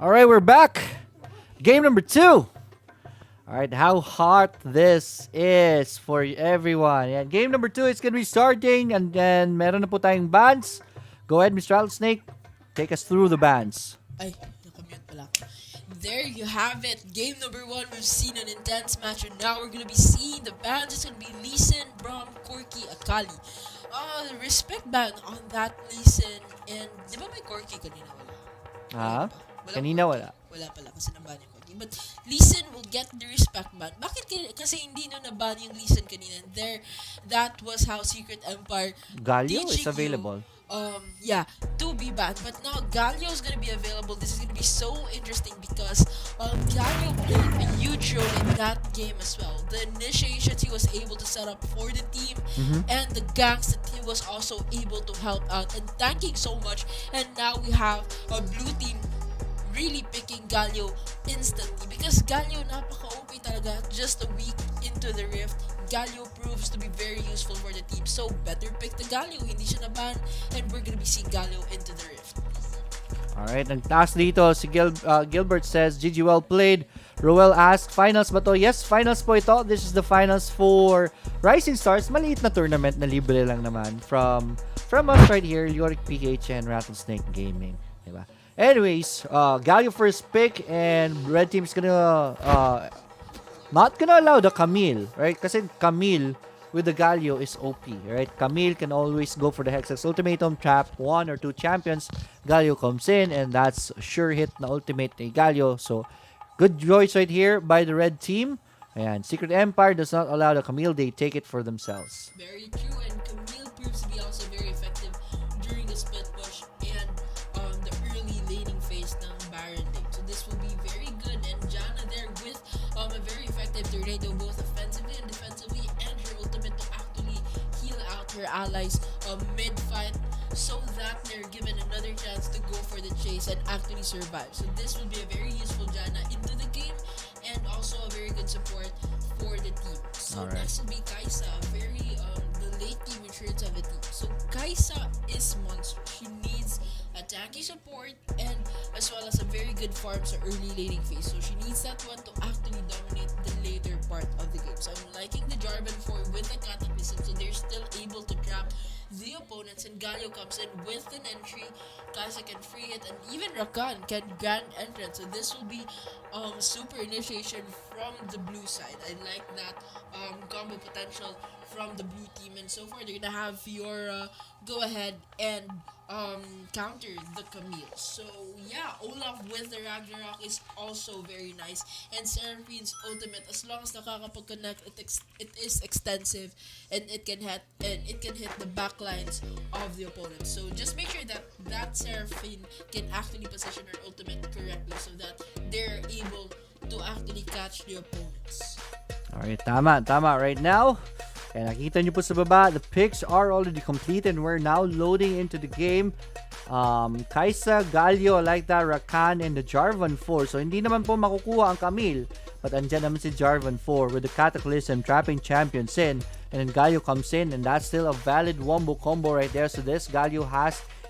Speaker 1: All right, we're back. Game number 2. All right, how hot this is for everyone. And game number 2 is gonna be starting, and then meron na po tayong bans. Go ahead, Mr. Rattlesnake. Take us through the bans.
Speaker 2: Ay, nakamute pala ako. There you have it. Game number 1, we've seen an intense match, and now we're gonna be seeing the bans. It's gonna be Lee Sin, Braum, Corky, Akali. Respect ban on that Lee Sin, and di ba may Corky kanina? Wala.
Speaker 1: Kanina wala.
Speaker 2: Wala pala kasi naban yung Corky. But Lee Sin will get the respect ban. Bakit kasi hindi na naban yung Lee Sin kanina? There, that was how Secret Empire
Speaker 1: Galio is
Speaker 2: teaching
Speaker 1: available.
Speaker 2: yeah, to be banned. But now Galio is gonna be available. This is gonna be so interesting because Galio played a huge role in that game as well. The initiations he was able to set up for the team, and the ganks that he was also able to help out and tanking so much. And now we have a blue team really picking Galio instantly because Galio napaka-OP talaga. Just a week into the Rift, Galio proves to be very useful for the team. So better pick the Galio, hindi siya naban, and we're gonna be seeing Galio into the Rift.
Speaker 1: Alright, nagtaas dito si Gilbert says, GG well played. Roel asks, finals ba to? Yes, finals po ito. This is the finals for Rising Stars. Maliit na tournament na libre lang naman from us right here, Leoric PH and Rattlesnake Gaming. Diba? Anyways, Galio first pick, and red team's gonna not gonna allow the Camille, right? Kasi Camille with the Galio is OP, right? Camille can always go for the Hexax Ultimatum, trap 1 or 2 champions. Galio comes in, and that's sure hit na ultimate ni Galio. So, good choice right here by the red team. And Secret Empire does not allow the Camille, they take it for themselves.
Speaker 2: Very true, and Camille proves to be also very effective during the split push and the early laning phase ng Baron lane. So this will be very good, and Janna there with a very effective tornado both offensively and defensively, and her ultimate to actually heal out her allies mid-fight so that they're given another chance to go for the chase and actually survive. So this will be a very useful Janna into the game, and also a very good support for the team. So
Speaker 1: Alright.
Speaker 2: next will be Kaisa, very the late game insurance of the team. So Kaisa is monster. She needs a tanky support and as well as a very good farm sa early laning phase. So she needs that one to actually dominate the later part of the game. So I'm liking the Jarvan 4 with the Cataclysm, so they're still able to trap the opponents, and Galio comes in with an entry. Kaisa can free it, and even Rakan can grand entrance. So this will be super initiation from the blue side. I like that combo potential from the blue team, and so far they're gonna have Fiora go ahead and counter the Camille. So yeah, Olaf with the Ragnarok is also very nice, and Seraphine's ultimate, as long as nakakapag-connect, it is extensive, and it can hit the backlines of the opponent. So just make sure that Seraphine can actually position her ultimate correctly so that they're able to actually catch the opponents.
Speaker 1: Alright, tama right now. And nakita nyo po sa baba, the picks are already complete and we're now loading into the game. Kaisa, Galio, I like that, Rakan, and the Jarvan 4. So hindi naman po makukuha ang Camille, but andyan naman si Jarvan 4 with the Cataclysm trapping champions in. And then Galio comes in, and that's still a valid wombo combo right there. So this Galio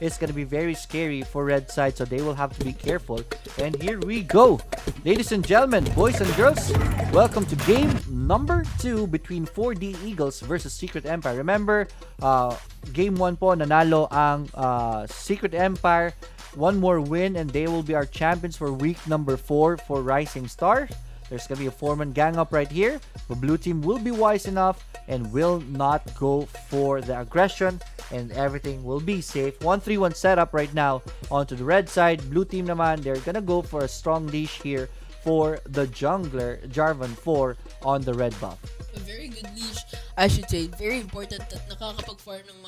Speaker 1: is going to be very scary for red side, so they will have to be careful. And here we go. Ladies and gentlemen, boys and girls, welcome to game number 2 between 4D Eagles versus Secret Empire. Remember, game 1 po, nanalo ang Secret Empire. One more win, and they will be our champions for week number 4 for Rising Star. There's going to be a 4-man gang up right here. The blue team will be wise enough and will not go for the aggression, and everything will be safe. 1-3-1 setup right now onto the red side. Blue team naman, they're going to go for a strong leash here for the jungler, Jarvan 4 on the red buff.
Speaker 2: A very good leash, I should say. Very important that nakakapag-farm ng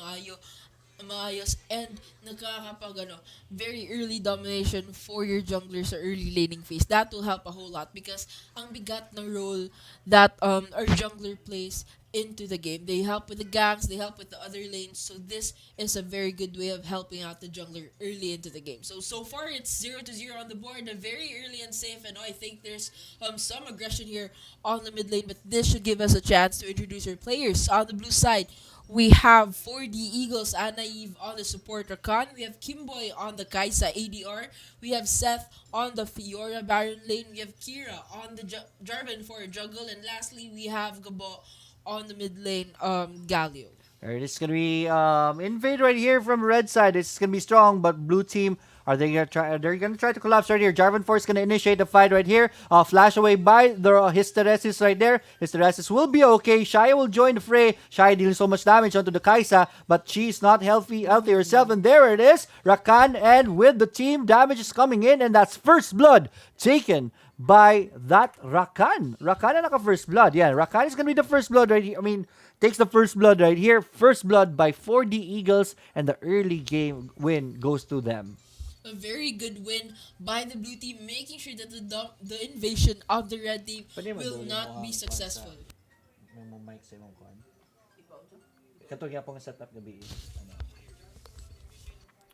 Speaker 2: maayos and nakakapag very early domination for your jungler sa early laning phase. That will help a whole lot because ang bigat ng role that our jungler plays into the game. They help with the ganks, they help with the other lanes, so this is a very good way of helping out the jungler early into the game. So far it's 0-0 on the board, very early and safe, and I think there's some aggression here on the mid lane, but this should give us a chance to introduce our players. On the blue side, we have 4D Eagles, Anaive on the support Rakan. We have Kimboy on the Kaisa ADR. We have Seth on the Fiora Baron lane. We have Kira on the Jarvan for jungle. And lastly, we have Gabo on the mid lane, Galio.
Speaker 1: Alright, it's gonna be invade right here from red side. It's gonna be strong, but blue team, are they gonna try? They're gonna try to collapse right here. Jarvan 4 is gonna initiate the fight right here. Flash away by the Hysteresis right there. Hysteresis will be okay. Shaya will join the fray. Shaya dealing so much damage onto the Kaisa, but she's not healthy herself. And there it is, Rakan, and with the team, damage is coming in, and that's first blood taken by that Rakan. Rakan na naka first blood. Yeah, Rakan is gonna be the first blood right here. I mean, takes the first blood right here. First blood by 4D Eagles, and the early game win goes to them.
Speaker 2: A very good win by the blue team, making sure that the invasion of the red team will not be successful.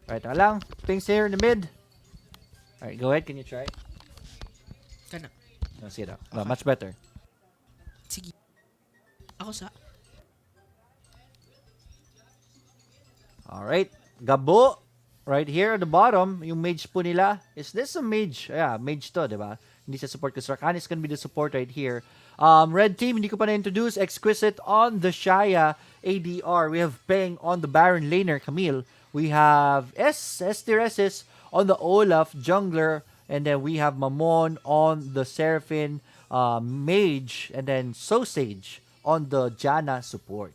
Speaker 1: Right, lang. Things here in the mid. Alright, go ahead. Can you try?
Speaker 2: Kana.
Speaker 1: No, see that. No, much better.
Speaker 2: Sige. Ako sa.
Speaker 1: Alright. Gabo. Right here at the bottom, yung mage po nila. Is this a mage? Yeah, mage to, diba? Hindi sa support kasi Rakan is gonna be the support right here. Red team, hindi ko pa na-introduce. Exquisite on the Shaya ADR. We have Peng on the Baron laner, Camille. We have Esteresis on the Olaf jungler. And then we have Mamon on the Seraphine mage. And then Sausage on the Janna support.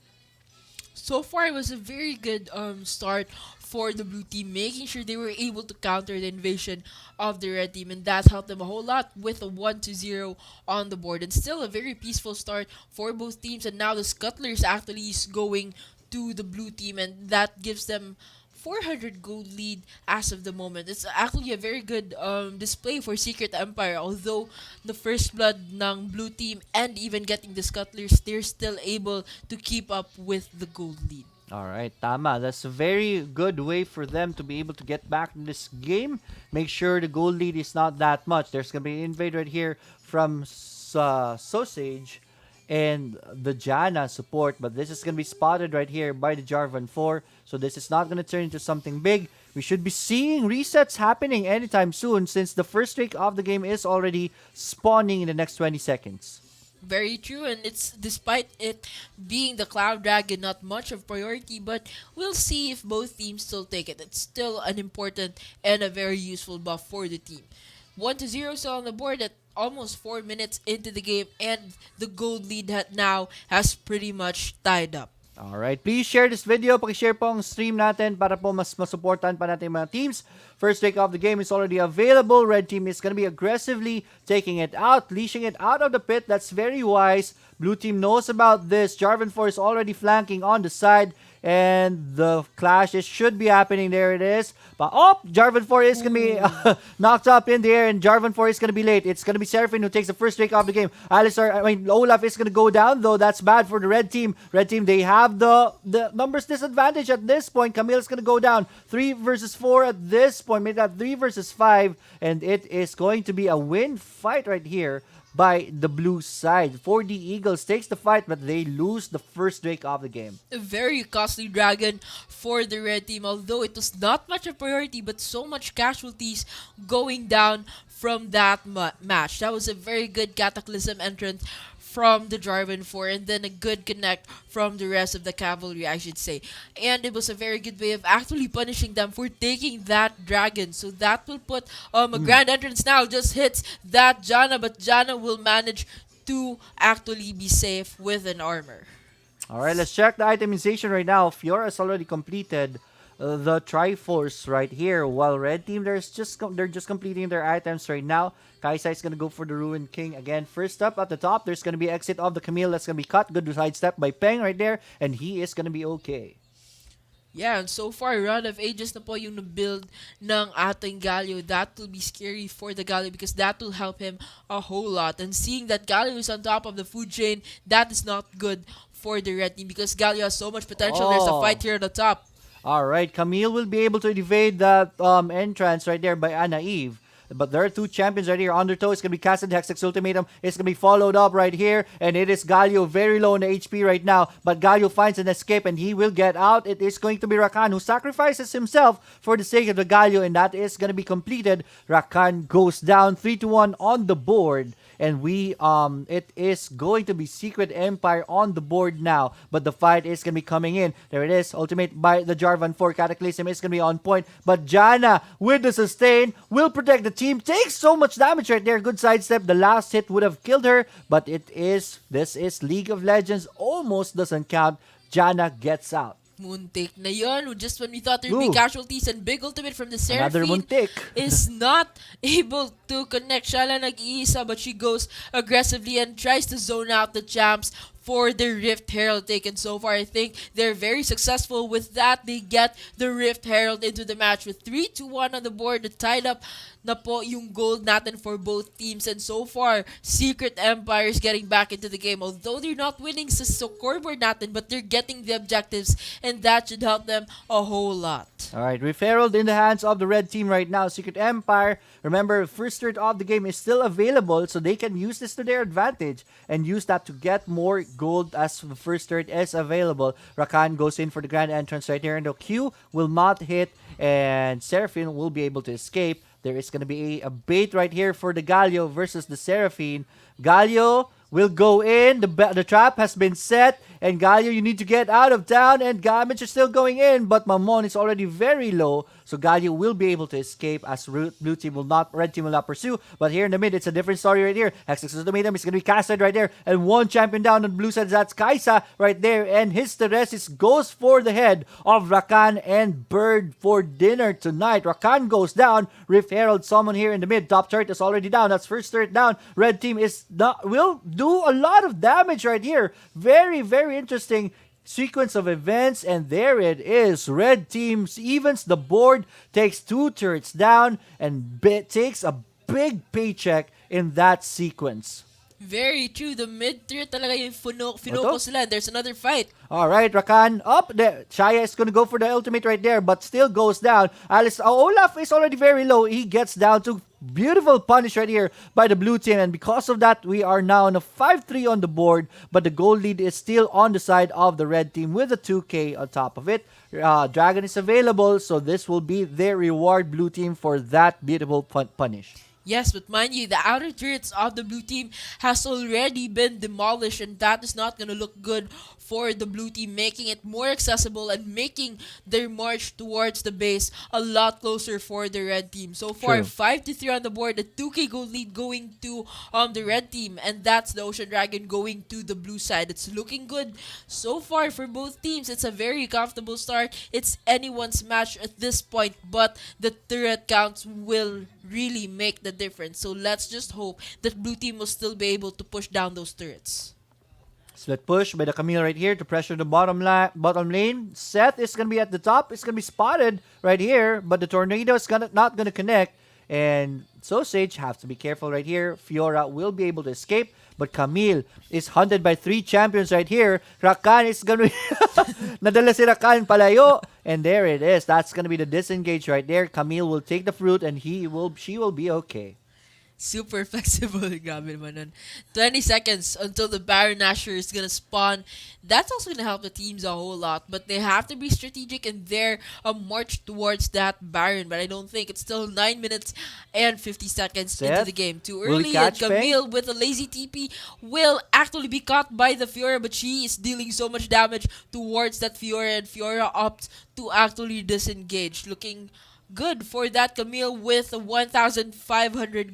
Speaker 2: So far, it was a very good start for the blue team, making sure they were able to counter the invasion of the red team, and that helped them a whole lot with a 1-0 on the board. And still a very peaceful start for both teams, and now the Scuttlers actually is going to the blue team, and that gives them 400 gold lead as of the moment. It's actually a very good display for Secret Empire, although the first blood ng blue team and even getting the Scuttlers, they're still able to keep up with the gold lead.
Speaker 1: Alright, tama. That's a very good way for them to be able to get back in this game. Make sure the goal lead is not that much. There's going to be an invade right here from Sausage and the Janna support. But this is going to be spotted right here by the Jarvan 4. So this is not going to turn into something big. We should be seeing resets happening anytime soon since the first streak of the game is already spawning in the next 20 seconds.
Speaker 2: Very true, and it's despite it being the Cloud Dragon not much of priority, but we'll see if both teams still take it. It's still an important and a very useful buff for the team. 1-0 still on the board at almost 4 minutes into the game, and the gold lead now has pretty much tied up.
Speaker 1: Alright, please share this video. Paki-share po ang stream natin para po mas masuportahan pa natin yung mga teams. First take of the game is already available. Red team is going to be aggressively taking it out, leashing it out of the pit. That's very wise. Blue team knows about this. Jarvan 4 is already flanking on the side. And the clash should be happening. There it is. But Jarvan 4 is going to be knocked up in the air, and Jarvan 4 is going to be late. It's going to be Seraphine who takes the first strike of the game. Olaf is going to go down, though. That's bad for the red team. Red team, they have the numbers disadvantage at this point. Camille is going to go down. 3 versus 4 at this point. Made that 3 versus 5. And it is going to be a win fight right here by the blue side. 4D Eagles takes the fight, but they lose the first Drake of the game.
Speaker 2: A very costly dragon for the red team, although it was not much a priority, but so much casualties going down from that match. That was a very good Cataclysm entrance from the Jarvan 4, and then a good connect from the rest of the cavalry, I should say. And it was a very good way of actually punishing them for taking that dragon. So that will put a grand entrance now. Just hits that Janna, but Janna will manage to actually be safe with an armor.
Speaker 1: Alright, let's check the itemization right now. Fiora has already completed the Triforce right here, while red team they're just completing their items right now. Kaisa is gonna go for the Ruined King again. First up at the top, there's gonna be exit of the Camille that's gonna be cut. Good sidestep by Peng right there, and he is gonna be okay.
Speaker 2: Yeah, and so far, Run of Ages na po yung build ng ating Galio. That will be scary for the Galio because that will help him a whole lot. And seeing that Galio is on top of the food chain, that is not good for the red team because Galio has so much potential. There's a fight here at the top.
Speaker 1: Alright, Camille will be able to evade that entrance right there by Anna Eve. But there are two champions right here. Undertow is going to be casted. Hextech Ultimatum is going to be followed up right here. And it is Galio very low in the HP right now. But Galio finds an escape and he will get out. It is going to be Rakan who sacrifices himself for the sake of the Galio. And that is going to be completed. Rakan goes down 3-1 on the board. And it is going to be Secret Empire on the board now. But the fight is going to be coming in. There it is. Ultimate by the Jarvan 4. Cataclysm is going to be on point. But Janna with the sustain will protect the team. Takes so much damage right there. Good sidestep. The last hit would have killed her. But this is League of Legends. Almost doesn't count. Janna gets out.
Speaker 2: Moontik na yun. Just when we thought there'd be casualties, and big ultimate from the Seraphine is not able to connect. Siya lang nag-iisa, but she goes aggressively and tries to zone out the champs for the Rift Herald taken. So far, I think they're very successful with that. They get the Rift Herald into the match with 3-1 on the board. Tied up na po yung gold natin for both teams. And so far, Secret Empire is getting back into the game. Although they're not winning sa scoreboard natin, but they're getting the objectives, and that should help them a whole lot.
Speaker 1: Alright, Rift Herald in the hands of the red team right now. Secret Empire, remember, first third of the game is still available, so they can use this to their advantage and use that to get more gold as the first third is available. Rakan goes in for the grand entrance right here, and the Q will not hit, and Seraphine will be able to escape. There is going to be a bait right here for the Galio versus the Seraphine. Galio will go in. The trap has been set. And Galio, you need to get out of town. And Gamage is still going in. But Mamon is already very low. So Galio will be able to escape as blue team will not, red team will not pursue. But here in the mid, it's a different story right here. Hextech Ultimatum is going to be casted right there. And one champion down on the blue side. That's Kaisa right there. And his Teresis goes for the head of Rakan and Bird for dinner tonight. Rakan goes down. Rift Herald summon here in the mid. Top turret is already down. That's first turret down. Red team will do a lot of damage right here. Very, very interesting sequence of events, and there it is. Red team evens the board, takes 2 turrets down, and takes a big paycheck in that sequence.
Speaker 2: Very true. The mid tier talaga yung finocus sila. There's another fight.
Speaker 1: Alright, Rakan up. Shaya is going to go for the ultimate right there, but still goes down. Olaf is already very low. He gets down to beautiful punish right here by the blue team, and because of that, we are now on a 5-3 on the board, but the goal lead is still on the side of the red team with a 2K on top of it. Dragon is available, so this will be their reward, blue team, for that beautiful punish.
Speaker 2: Yes, but mind you, the outer turrets of the blue team has already been demolished, and that is not going to look good for the blue team, making it more accessible and making their march towards the base a lot closer for the red team. So far, 5-3 on the board, a 2K gold lead going to the red team, and that's the Ocean Dragon going to the blue side. It's looking good so far for both teams. It's a very comfortable start. It's anyone's match at this point, but the turret counts will really make the difference. So let's just hope that blue team will still be able to push down those turrets.
Speaker 1: Split push by the Camille right here to pressure the bottom lane. Seth is going to be at the top. It's going to be spotted right here, but the tornado is not going to connect. And so Sage has to be careful right here. Fiora will be able to escape, but Camille is hunted by 3 champions right here. Rakan is going to nadala si Rakan palayo. And there it is. That's going to be the disengage right there. Camille will take the fruit, and she will be okay.
Speaker 2: Super flexible. Grabe naman nun. 20 seconds until the Baron Asher is gonna spawn. That's also gonna help the teams a whole lot, but they have to be strategic in their march towards that Baron. But I don't think it's still 9 minutes and 50 seconds into the game. Too early, and Camille with a lazy TP will actually be caught by the Fiora, but she is dealing so much damage towards that Fiora, and Fiora opts to actually disengage. Looking good for that Camille with a 1,500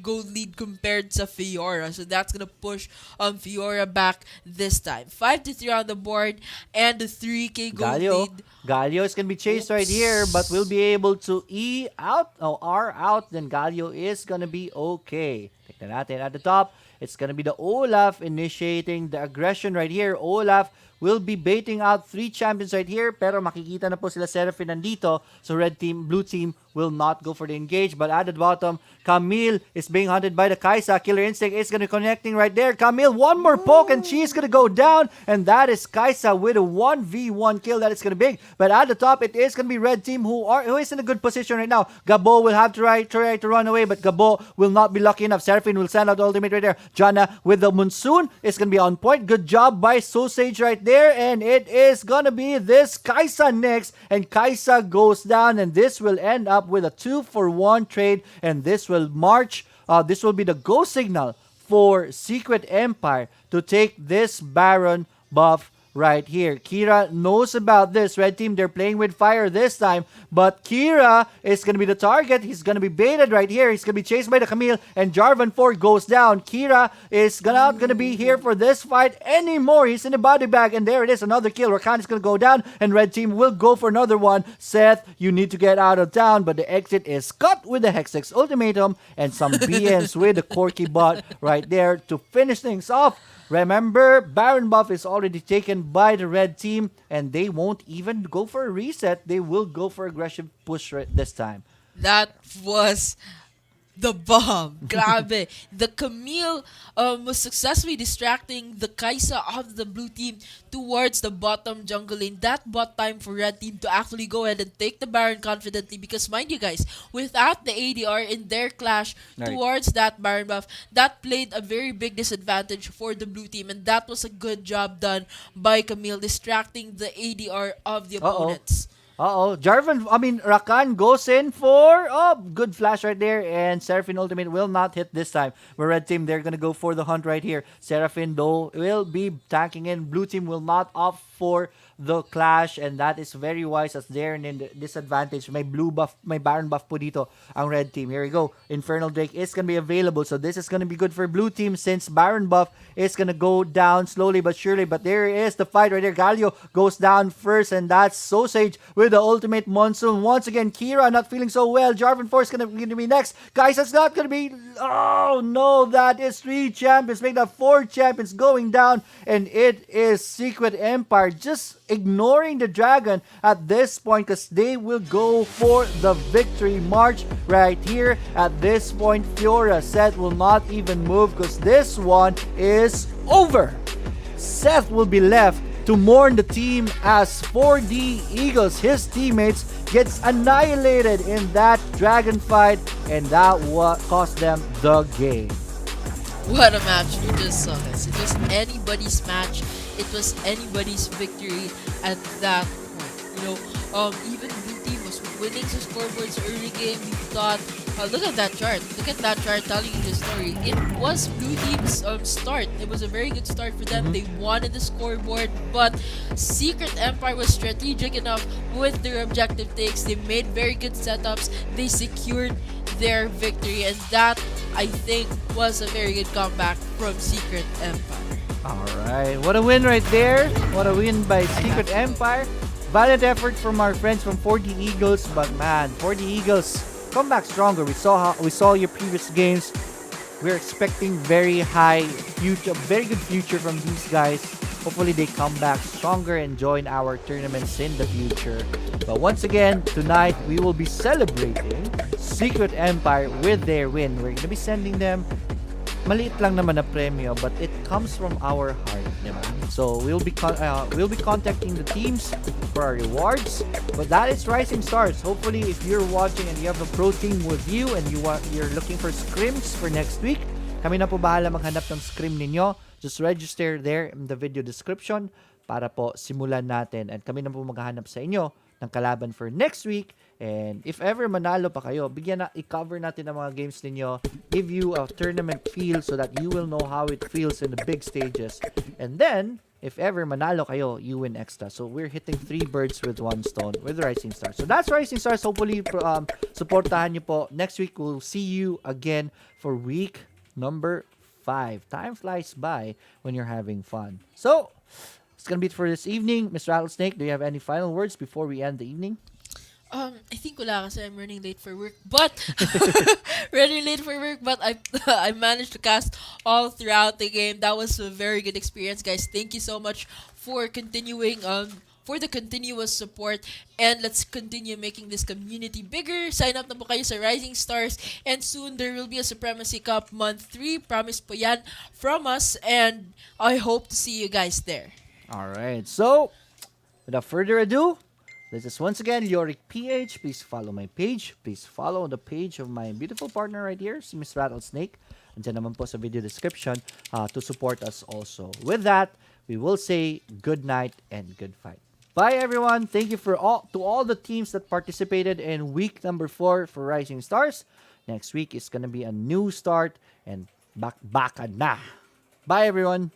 Speaker 2: gold lead compared to Fiora. So that's gonna push Fiora back this time. 5-3 on the board and the 3K gold lead.
Speaker 1: Galio is gonna be chased right here, but will be able to R out. Then Galio is gonna be okay. Take that natin at the top. It's gonna be the Olaf initiating the aggression right here. Olaf will be baiting out 3 champions right here, pero makikita na po sila Seraphine nandito. So red team, blue team will not go for the engage, but at the bottom, Camille is being hunted by the Kaisa. Killer Instinct is going to be connecting right there. Camille, one more poke, and she's going to go down, and that is Kaisa with a 1v1 kill. That is going to be big, but at the top, it is going to be red team who is in a good position right now. Gabo will have to try to run away, but Gabo will not be lucky enough. Seraphine will send out the ultimate right there. Jana with the Monsoon is going to be on point. Good job by Sosage right there, and it is going to be this Kaisa next, and Kaisa goes down, and this will end up with a 2-for-1 trade, and this will march. This will be the go signal for Secret Empire to take this Baron buff right here. Kira knows about this. Red team, they're playing with fire this time, but Kira is going to be the target. He's going to be baited right here. He's going to be chased by the Camille, and Jarvan 4 goes down. Kira is not going to be here for this fight anymore. He's in the body bag, and there it is, another kill. Rakan is going to go down, and red team will go for another one. Seth, you need to get out of town, but the exit is cut with the Hextech Ultimatum and some BNs with the Corky bot right there to finish things off. Remember, Baron buff is already taken by the red team, and they won't even go for a reset. They will go for aggressive push this time.
Speaker 2: That was the bomb. Grabe. The Camille was successfully distracting the Kaisa of the blue team towards the bottom jungle lane. That bought time for red team to actually go ahead and take the Baron confidently because mind you guys, without the ADR in their clash towards that Baron buff, that played a very big disadvantage for the blue team, and that was a good job done by Camille distracting the ADR of the opponents.
Speaker 1: Rakan goes in for, good flash right there, and Seraphine ultimate will not hit this time. But red team, they're gonna go for the hunt right here. Seraphine, though, will be tanking in. Blue team will not opt for the clash, and that is very wise as they're in the disadvantage. May blue buff, may Baron buff po dito ang red team. Here we go. Infernal Drake is gonna be available, so this is gonna be good for blue team since Baron buff is gonna go down slowly but surely. But there is the fight right there. Galio goes down first, and that's Sausage with the ultimate monsoon. Once again, Kira not feeling so well. Jarvan Force gonna be next. Guys, that's not gonna be. Oh no, that is 3 champions. Make that 4 champions going down, and it is Secret Empire just ignoring the dragon at this point because they will go for the victory march right here. At this point, Fiora Seth will not even move because this one is over. Seth will be left to mourn the team as 4D Eagles, his teammates, gets annihilated in that dragon fight, and that what cost them the game.
Speaker 2: What a match we just saw, guys. It was anybody's match. It was anybody's victory at that point. Even blue team was winning some scoreboards early game. We thought, look at that chart. Look at that chart telling you the story. It was blue team's start. It was a very good start for them. They wanted the scoreboard, but Secret Empire was strategic enough with their objective takes. They made very good setups. They secured their victory, and that, I think, was a very good comeback from Secret Empire.
Speaker 1: Alright, what a win right there. What a win by Secret Empire. Valiant effort from our friends from 4D Eagles, but man, 4D Eagles come back stronger. We saw your previous games. We're expecting very good future from these guys. Hopefully they come back stronger and join our tournaments in the future. But once again, tonight we will be celebrating Secret Empire with their win. We're gonna be sending them maliit lang naman na premyo, but it comes from our heart, diba? So we'll be contacting the teams for our rewards. But that is Rising Stars. Hopefully, if you're watching and you have a pro team with you and you're looking for scrims for next week, kami na po bahala maghanap ng scrim ninyo. Just register there in the video description para po simulan natin, and kami na po maghahanap sa inyo ng kalaban for next week. And if ever manalo pa kayo, i-cover natin ang mga games ninyo, give you a tournament feel so that you will know how it feels in the big stages. And then, if ever manalo kayo, you win extra. So we're hitting 3 birds with 1 stone with Rising Stars. So that's Rising Stars. Hopefully, supportahan nyo po. Next week, we'll see you again for week number 5. Time flies by when you're having fun. So, it's gonna be it for this evening. Mr. Rattlesnake, do you have any final words before we end the evening?
Speaker 2: I think wala kasi I'm running late for work, but I managed to cast all throughout the game. That was a very good experience, guys. Thank you so much for continuing for the continuous support, and let's continue making this community bigger. Sign up na po kayo sa Rising Stars, and soon there will be a Supremacy Cup month 3. Promise po yan from us, and I hope to see you guys there.
Speaker 1: Alright, so without further ado, this is once again Leoric PH. Please follow my page. Please follow the page of my beautiful partner right here, si Miss Rattlesnake. Andiyan naman po sa video description to support us also. With that, we will say good night and good fight. Bye everyone. Thank you to all the teams that participated in week number 4 for Rising Stars. Next week is gonna be a new start and back na. Bye everyone.